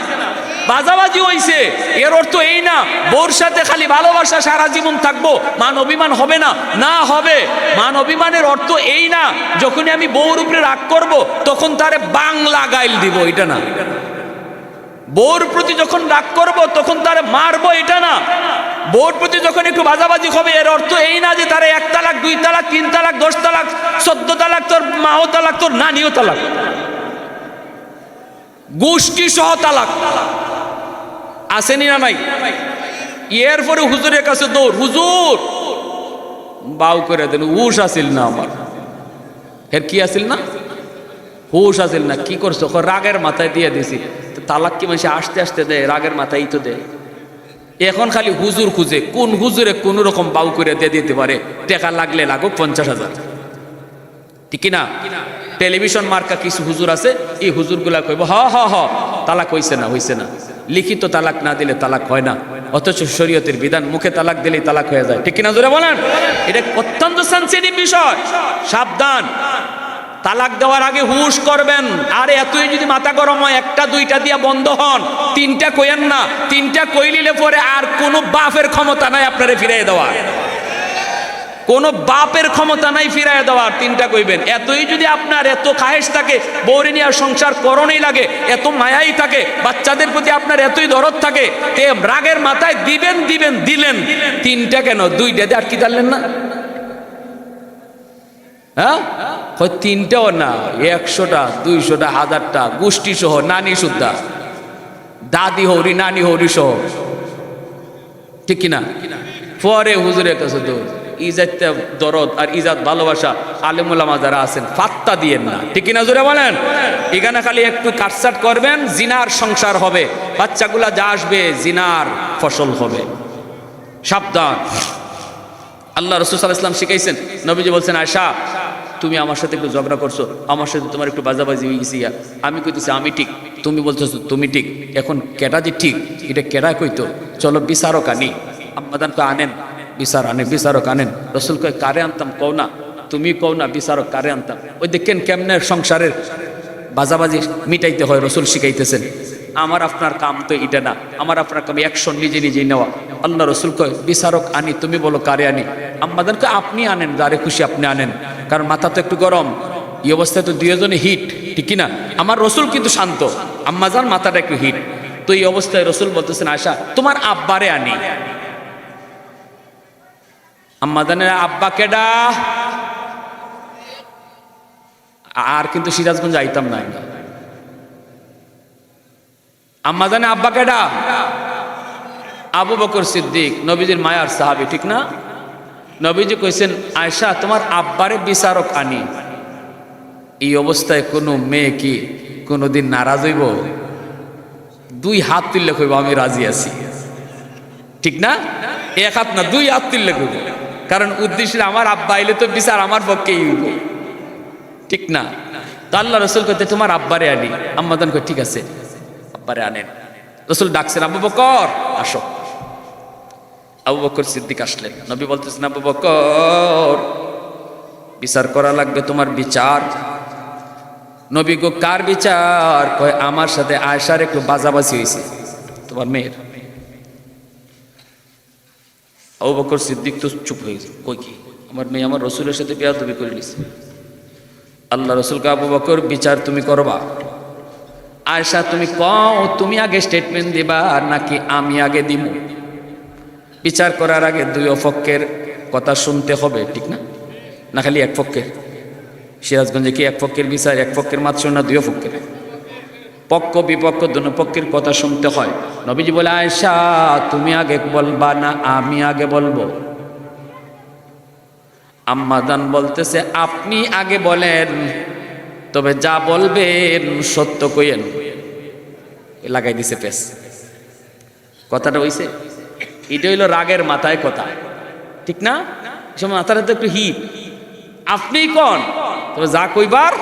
বাজাবাজি হইছে। এর অর্থ এই না বউর সাথে খালি ভালোবাসা সারা জীবন থাকবো, মান অভিমান হবে না। না হবে। মান অভিমানের অর্থ এই না যখনই আমি বউর উপরে রাগ করব তখন তারে বাংলা গাইল দিব, এটা না। বউর প্রতি যখন রাগ করব তখন তারে মারবো, এটা না। বউর প্রতি যখন একটু বাজাবাজি হবে এর অর্থ এই না যে তারে 1 তালাক 2 তালাক 3 তালাক 10 তালাক 14 তালাক, তোর মাও তালাক, তোর নানিও তালাক, গোষ্ঠী সহ তালাক। আসেনি না নাই? এরপরে হুজুরের কাছে দৌড়, হুজুর বাউ করে দেন, হুশ আসিল না আমার। এর কি আসিল না? হুশ আসিল না। কি করছো? রাগের মাথায় দিয়ে দিছি। তালাক কি মানুষ আসতে আসতে দেয়? রাগের মাথায় তো দেয়। এখন খালি হুজুর খুঁজে, কোন হুজুরে কোন রকম বাউ করে দিয়ে দিতে পারে, টাকা লাগলে লাগুক 50,000, ঠিক না? টেলিভিশন মার্কা কিছু হুজুর আছে, এই হুজুরগুলা কইব হ হ হ তালাক হইছে না, হইছে না। লিখিত তালাক না দিলে তালাক হয় না, অথচ শরীয়তের বিধান মুখে তালাক দিলেই তালাক হয়ে যায়, ঠিক না? জোরে বলেন। এটা অত্যন্ত সেনসিটিভ বিষয়, সাবধান। তালাক দেওয়ার আগে হুশ করবেন। আরে এতই যদি মাথা গরম হয় 1টা 2টা দিয়া বন্ধ হন, 3টা কইেন না। 3টা কইলিলে পরে আর কোনো বাপের ক্ষমতা নাই আপনারে ফিরাই দেওয়ার, কোনো বাপের ক্ষমতা নাই ফিরাই দেওয়ার। 3টা কইবেন। এতই যদি আপনার এত খাহেশ থাকে, বউরে নিয়ে সংসার করণই লাগে, এত মায়াই থাকে, বাচ্চাদের প্রতি আপনার এতই দরদ থাকে, তে রাগের মাথায় দিবেন দিবেন দিলেন। 3টা কেন? 2টা দিয়ে আর কি জানলেন না? হ্যাঁ, 3টাও না, 100টা 200টা 1000টা গোষ্ঠী সহ, নানি সুদ্ধা, দাদি হৌরি নানি হৌরি সহ, ঠিক কিনা? পরে হুজুরের কাছে তো ইজাতে দরদ আর ইজাত ভালোবাসা আলেমুল আমা যারা আছেন ফাত্তা দিয়েন না, ঠিক কিনা? জোরে বলেন। এখানে খালি একটু কাটসাট করবেন, জিনার সংসার হবে, বাচ্চাগুলা যা আসবে জিনার ফসল হবে। সাবধান। আল্লাহ রাসূল সাল্লাল্লাহু আলাইহি ওয়াসাল্লাম শিখাইছেন, নবীজি বলছেন, আয়েশা তুমি আমার সাথে একটু ঝগড়া করছো, আমার সাথে তোমার একটু বাজাবাজি হয়ে গেছি, আমি কইতেছি আমি ঠিক, তুমি বলতেছো তুমি ঠিক। এখন কেটা যে ঠিক এটা কেটা কইতো? চলো বিচারক আনি। আম্মাদান কয় আনেন, বিচার আনে, বিচারক আনেন। রাসূল কয় কারে আনতাম কও না, তুমি কও না বিচারক কারে আনতাম। ওই দেখেন কেমনে সংসারের বাজাবাজি মিটাইতে হয়, রাসূল শিখাইতেছেন। আমার আপনার কাম তো এটা না, আমার আপনার কাম অ্যাকশন নিজে নিজেই নেওয়া। আল্লাহ রসুল কয় বিচারক আনি, তুমি বলো কারে আনি? আম্মাজান কয় আপনি আনেন, যারে খুশি আপনি আনেন, কারণ মাথা তো একটু গরম, এই অবস্থায় তো দুইজনে হিট, ঠিক কিনা? আমার রসুল কিন্তু শান্ত, আম্মাজান মাথাটা একটু হিট। তো এই অবস্থায় রসুল বলতেছেন আয়সা তোমার আব্বারে আনি। আম্মাজানের আব্বা কেডা? আর কিন্তু সিরাজগঞ্জ আইতাম না। আম্মাজানের আব্বা কেডা? আবু বকর সিদ্দিক, নবীজির মায়ার সাহাবী, ঠিক না? নবীজি কইছেন আয়সা তোমার আব্বারে বিচারক আনি। এই অবস্থায় কোনো মেয়ে কি কোনোদিন নারাজ হইব? দুই হাত তুললে কইব আমি রাজি আছি, ঠিক না? এক হাত না, দুই হাত তুললে কইব, কারণ উদ্দেশ্যে আমার আব্বা আইলে তো বিচার আমার পক্ষেই হইব, ঠিক না? তো আল্লাহ রসুল কইতে তোমার আব্বারে আনি। আম্মাজান কই ঠিক আছে, আব্বারে আনেন। রসুল ডাকছেন আবু বকর আসো। আবু বকর সিদ্দিক আসলেন। নবী বলতেছেন আবু বকর বিচার করা লাগবে, তোমার বিচার। নবী গো কার বিচার? কয় আমার সাথে আয়েশার একটু বাজাবাজি হয়েছে, তোমার মেয়ের। আবু বকর সিদ্দিক তো চুপ হয়ে গেছে, কই কি আমার মেয়ে আমার রসুলের সাথে বেয়াদবি করে নিছে। আল্লাহ রসুলকে আবু বকর বিচার তুমি করবা। আয়েশা তুমি কও তুমি আগে স্টেটমেন্ট দিবা নাকি আমি আগে দিব? বিচার করার আগে দুই পক্ষের কথা শুনতে হবে, ঠিক না? না খালি এক পক্ষের? সিরাজগঞ্জে কি এক পক্ষের বিচার, এক পক্ষের মাত্র না দুই পক্ষের? পক্ষ বিপক্ষ দুনো পক্ষের কথা শুনতে হয়। নবীজি বলে আয়েশা তুমি আগে বলবা না আমি আগে বলবো? আম্মাজান বলতেছে আপনি আগে বলেন, তবে যা বলবেন সত্য কইেন। লাগাই দিছে পেস। কথাটা হইছে, এটা হইলো রাগের মাথায় কথা, ঠিক না? সময় মাথাটা তো একটু হিট, আপনি কন, তবে যা কইবার।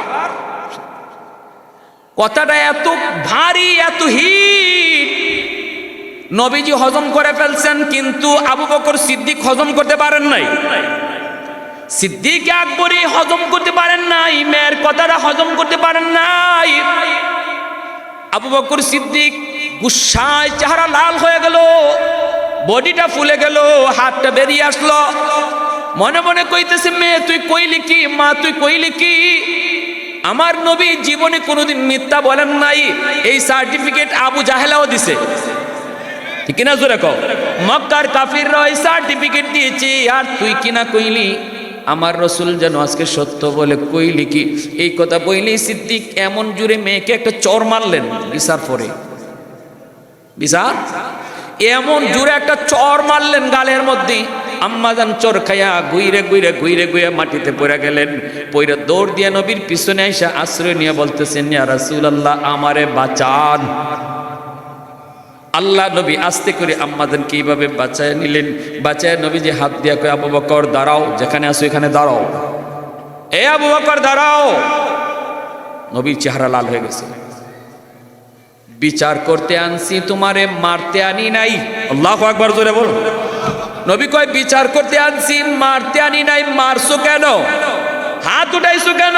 কথাটা এত ভারী, এত হিট, নবীজি হজম করে ফেলছেন, কিন্তু আবু বকর সিদ্দিক হজম করতে পারেন নাই। সিদ্দিক আকবরী হজম করতে পারেন নাই, মেয়ের কথাটা হজম করতে পারেন নাই। আবু বকর সিদ্দিক গুসায় চেহারা লাল হয়ে গেল, বডিটা ফুলে গেল, হাতটা বেরিয়ে আসলো। মনে মনে কইতেছে মেয়ে তুই কইলি কি, মা তুই কইলি কি? আমার নবী জীবনে কোনোদিন মিথ্যা বলেন নাই, এই সার্টিফিকেট আবু জাহেলাও দিছে, ঠিক না? জোরে কও। মক্কার কাফিররা এই সার্টিফিকেট দিয়েছে, আর তুই কিনা কইলি আমার রসুল যেন আজকে সত্য বলে, কইলি কি? এই কথা বইলি সিদ্দিক এমন জুড়ে মেয়েকে একটা চর মারলেন বিচার পরে। বিচার এমন জুড়ে একটা চর মারলেন গালের মধ্যে, আম্মাজান চর খাইয়া গুইরে গুইরে গুইরে গুইরে মাটিতে পড়ে গেলেন। পইরা দৌড় দিয়ে নবীর পিছনে আইসা আশ্রয় নিয়ে বলতেছেন ইয়া রাসূলুল্লাহ আমারে বাঁচান। আল্লাহ নবী আস্তে করে আম্মাজানকে এইভাবে বাঁচায় নিলেন। বাঁচায় নবী যে হাত দিয়া কয় আবু বকর দাঁড়াও, যেখানে আসো এখানে দাঁড়াও, এ আবু বকর দাঁড়াও। নবীর চেহারা লাল হয়ে গেছে। বিচার করতে আনছি, তোমারে মারতে আনি নাই। আল্লাহু আকবার, জোরে বল। নবী কয় বিচার করতে আনছি, মারতে আনি নাই। মারছো কেন? হাত উঠাইছো কেন?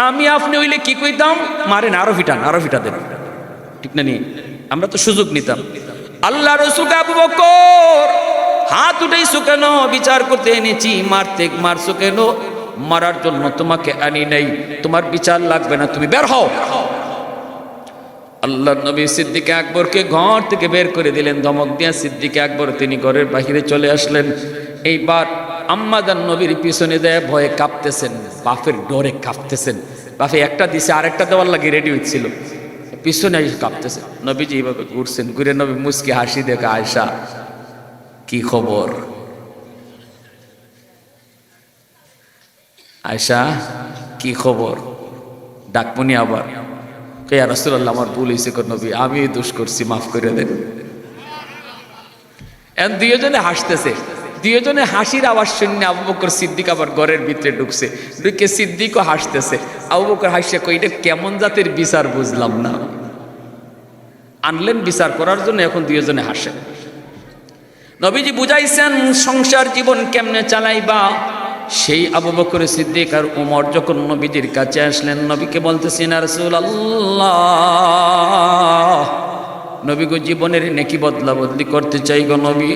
আমি আপনি হইলে কি কইতাম? মারেন, আরো ফিটান, আরো ফিটা দেন, ঠিক না? নি আমরা তো সুযোগ নিতাম। আল্লাহ রসুল আবু বকর হাত উঠাইছো কেন? বিচার করতে এনেছি। মারছো কেন? মারার জন্য তোমাকে আনি নাই, তোমার বিচার লাগবে না, তুমি বের হও। আল্লাহ নবী সিদ্দিক আকবরকে ঘর থেকে বের করে দিলেন ধমক দিয়া। সিদ্দিক আকবর তিনি ঘরের বাহিরে চলে আসলেন। এইবার আম্মাজান নবীর পিছনে দেয় ভয়ে কাঁপতেছেন, বাপের ডরে কাঁপতেছেন। বাপে একটা দিছে, আরেকটা দেওয়ার লাগে রেডি হচ্ছিল, পিছনে এসে কাঁপতেছে। নবীজি এইভাবে ঘুরছেন, ঘুরে নবী মুচকি হাসি দেখে আয়েশা কি খবর? আয়েশা কি খবর? ডাকমনি আবার কে? ইয়া রাসূলুল্লাহ আমার ভুল হয়েছে নবী, আমি দোষ করছি, মাফ করে দেন। এখন দুইজনে হাসতেছে। দুইজনে হাসির আওয়াজ শুনে আবু বকর সিদ্দিক আবার ঘরের ভিতরে ঢুকছে। ঢুকে সিদ্দিকও হাসতেছে। আবু বকর হাসিয়া কই এটা কেমন জাতের বিচার বুঝলাম না। আনলেন বিচার করার জন্য, এখন দুইজনে হাসেন। নবীজি বুঝাইছেন সংসার জীবন কেমনে চালাইবা, সেই আবু বকর সিদ্দিক আর উমর যখন নবীজির কাছে আসলেন, নবীকে বলতেছেন, ইয়া রাসূলুল্লাহ, নবী গো জীবনের নেকি বদলা বদলি করতে চাই গো নবী।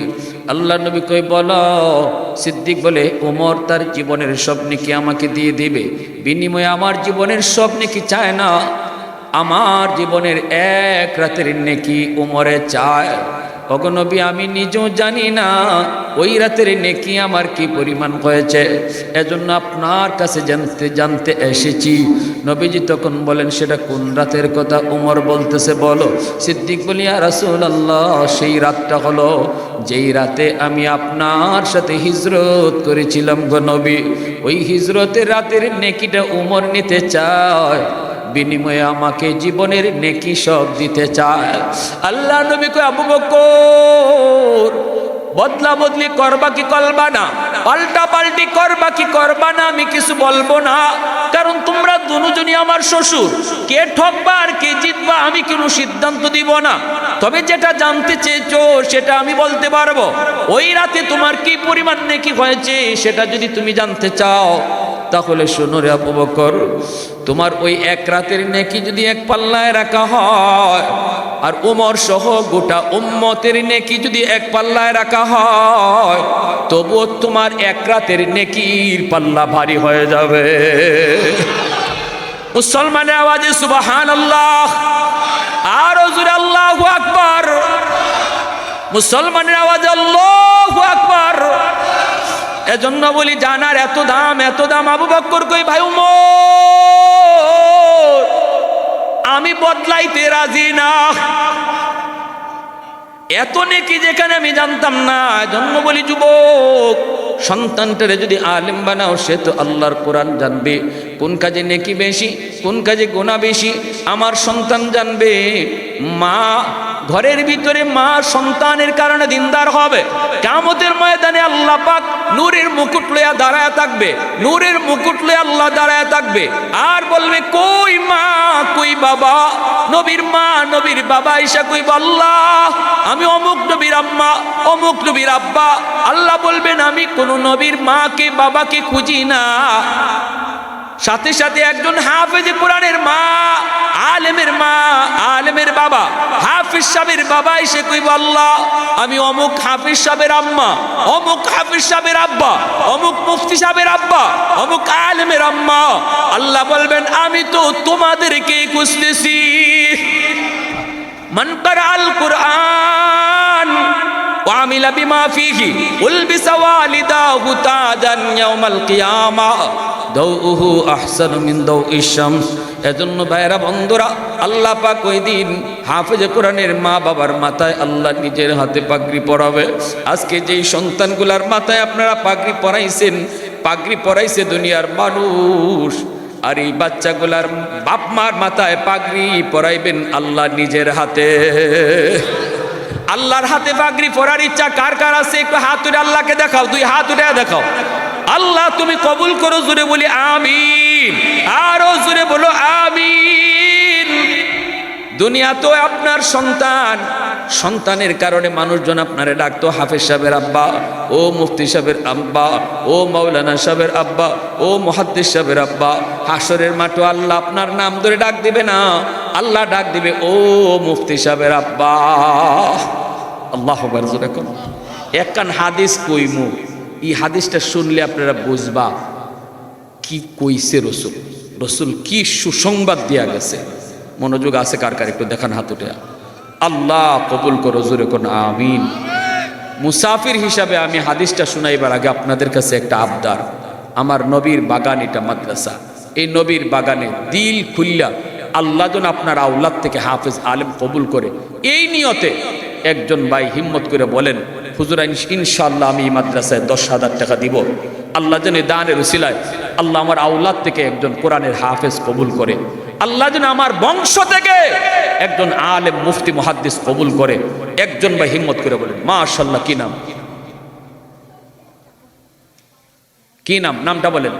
আল্লাহ নবী কই বলো। সিদ্দিক বলে, উমর তার জীবনের সব নেকি আমাকে দিয়ে দিবে, বিনিময়ে আমার জীবনের সব নেকি চায় না, আমার জীবনের এক রাতের নেকি উমরে চায়। ওগো নবী, আমি নিজেও জানি না ওই রাতের নেকি আমার কি পরিমাণ হয়েছে, এজন্য আপনার কাছে জানতে এসেছি। নবীজি তখন বলেন, সেটা কোন রাতের কথা? উমর বলতেছে, বলো। সিদ্দিক বলি, ইয়া রাসূলুল্লাহ, সেই রাতটা হলো যেই রাতে আমি আপনার সাথে হিজরত করেছিলাম গো নবী। ওই হিজরতের রাতের নেকিটা উমর নিতে চায়, বিনিময়ে আমাকে জীবনের নেকি সব দিতে চায়। আল্লাহ নবী কয়, আবু বকর, বদলা বদলি করবা কি করবা না, পাল্টা পাল্টি করবা কি করবা না, আমি কিছু বলবো না, কারণ তোমরা দুজনই আমার শ্বশুর। কে ঠকবা আর কে জিতবা আমি কোনো সিদ্ধান্ত দিব না, তবে যেটা জানতে চেয়েছো সেটা আমি বলতে পারবো। ওই রাতে তোমার কি পরিমাণ নেকি হয়েছে সেটা যদি তুমি জানতে চাও, তাহলে শোনো রে আবু বকর, তোমার ওই এক রাতের নেকি যদি এক পাল্লায় রাখা হয়, আর উমর সহ গোটা উম্মতের নেকি যদি এক পাল্লায় রাখা হয়, তবুও তোমার এক রাতের নেকির পাল্লা ভারী হয়ে যাবে। মুসলমানের আওয়াজে সুবহানাল্লাহ, আরো জোরে আল্লাহু আকবার। মুসলমানের আওয়াজে আল্লাহু আকবার। এজন্য বলি, জানার এত দাম, এত দাম। আবু বকর কই, ভাই উমর, আমি বদলাইতে রাজি না, এত নেকি যেখানে আমি জানতাম না। এজন্য বলি, যুবক সন্তানটারে যদি আলেম বানাও, সে তো আল্লাহর কোরআন জানবে, কোন কাজে নেকি বেশি, কোন কাজে গুনাহ বেশি আমার সন্তান জানবে। মা ঘরের ভিতরে মা সন্তানের কারণে দিনদার হবে, কিয়ামতের ময়দানে আল্লাহ পাক নূরের মুকুট লইয়া দাঁড়ায় থাকবে, নূরের মুকুট লইয়া আল্লাহ দাঁড়ায় থাকবে, আর বলবে, কই মা, কই বাবা। নবীর মা নবীর বাবা ঈশা কইব, আল্লাহ আমি অমুক নবীর আম্মা, অমুক নবীর আব্বা। আল্লাহ বলবেন, আমি কোন নবীর মাকে বাবাকে খুঁজি না। সাথে সাথে একজন হাফেজ কোরআনের মা, আলেমের মা, আলেমের বাবা, হাফিজ সাহেবের বাবা এসে কইব, আল্লাহ আমি অমুক হাফিজ সাহেবের আম্মা, অমুক হাফিজ সাহেবের আব্বা, অমুক মুফতি সাহেবের আব্বা, অমুক আলেমের আম্মা। আল্লাহ বলবেন, আমি তো তোমাদেরকে খুঁজতেছি। মান ক্বারাআল কুরআন ওয়া আমিলা বিমা ফীহি উলবিসা ওয়ালিদাহু তাজান ইয়াউমাল কিয়ামাহ দাউহু আহসানু মিন দাউইশ শামস। এজন্য ভাইরা বন্ধুরা, আল্লাহ পাক ওই দিন হাফেজে কোরআনের মা বাবার মাথায় আল্লাহ নিজের হাতে পাগড়ি পরাবে। আজকে যেই সন্তানগুলার মাথায় আপনারা পাগড়ি পরাইছেন, পাগড়ি পরাইছে দুনিয়ার মানুষ, আর এই বাচ্চাগুলার বাপ মার মাথায় পাগড়ি পরাইবেন আল্লাহ নিজের হাতে। আল্লাহর হাতে পাগড়ি পরার ইচ্ছা কার কার আছে? একটু হাত উঠে আল্লাহকে দেখাও, দুই হাত উঠে দেখাও। আল্লাহ তুমি কবুল করো, জোরে বলি আমিন, আরো জোরে বলো আমিন। দুনিয়া তো আপনার সন্তান, সন্তানের কারণে মানুষজন আপনারে ডাকতো হাফেজ সাহেবের আব্বা, ও মুফতি সাহেবের আব্বা, ও মাওলানা সাহেবের আব্বা, ও মুহাদ্দিস সাহেবের আব্বা। হাসরের মাঠে আল্লাহ আপনার নাম ধরে ডাক দিবে না, আল্লাহ ডাক দিবে, ও মুফতি সাহেবের আব্বা। আল্লাহু আকবার। জোরে কোন একখান হাদিস কইমু, এই হাদিসটা শুনলে আপনারা বুঝবা কি কইছে রসুল, রসুল কি সুসংবাদ দিয়া গেছে। মনোযোগ আছে কার কার? একটু দেখান হাত উঠে। আল্লাহ কবুল করো, জোরে কোন আমিন। মুসাফির হিসাবে আমি হাদিসটা শোনাইবার আগে আপনাদের কাছে একটা আবদার। আমার নবীর বাগান, এটা মাদ্রাসা, এই নবীর বাগানে দিল খুল্লা আল্লাহ যেন আপনার আওলাদ থেকে হাফেজ আলেম কবুল করে, এই নিয়তে একজন ভাই হিম্মত করে বলেন, হুজুর ইনশাআল্লাহ আমি এই মাদ্রাসায় 10,000 টাকা দিব। আল্লাহ যেন দানের উসিলায় আল্লাহ আমার আওলাদ থেকে একজন কোরআনের হাফেজ কবুল করে, আল্লাহ যেন আমার বংশ থেকে একজন আলেম মুফতি মুহাদ্দিস কবুল করে। একজন ভাই হিম্মত করে বলেন মাশাআল্লাহ। কি নাম? কি নাম? নামটা বলেন।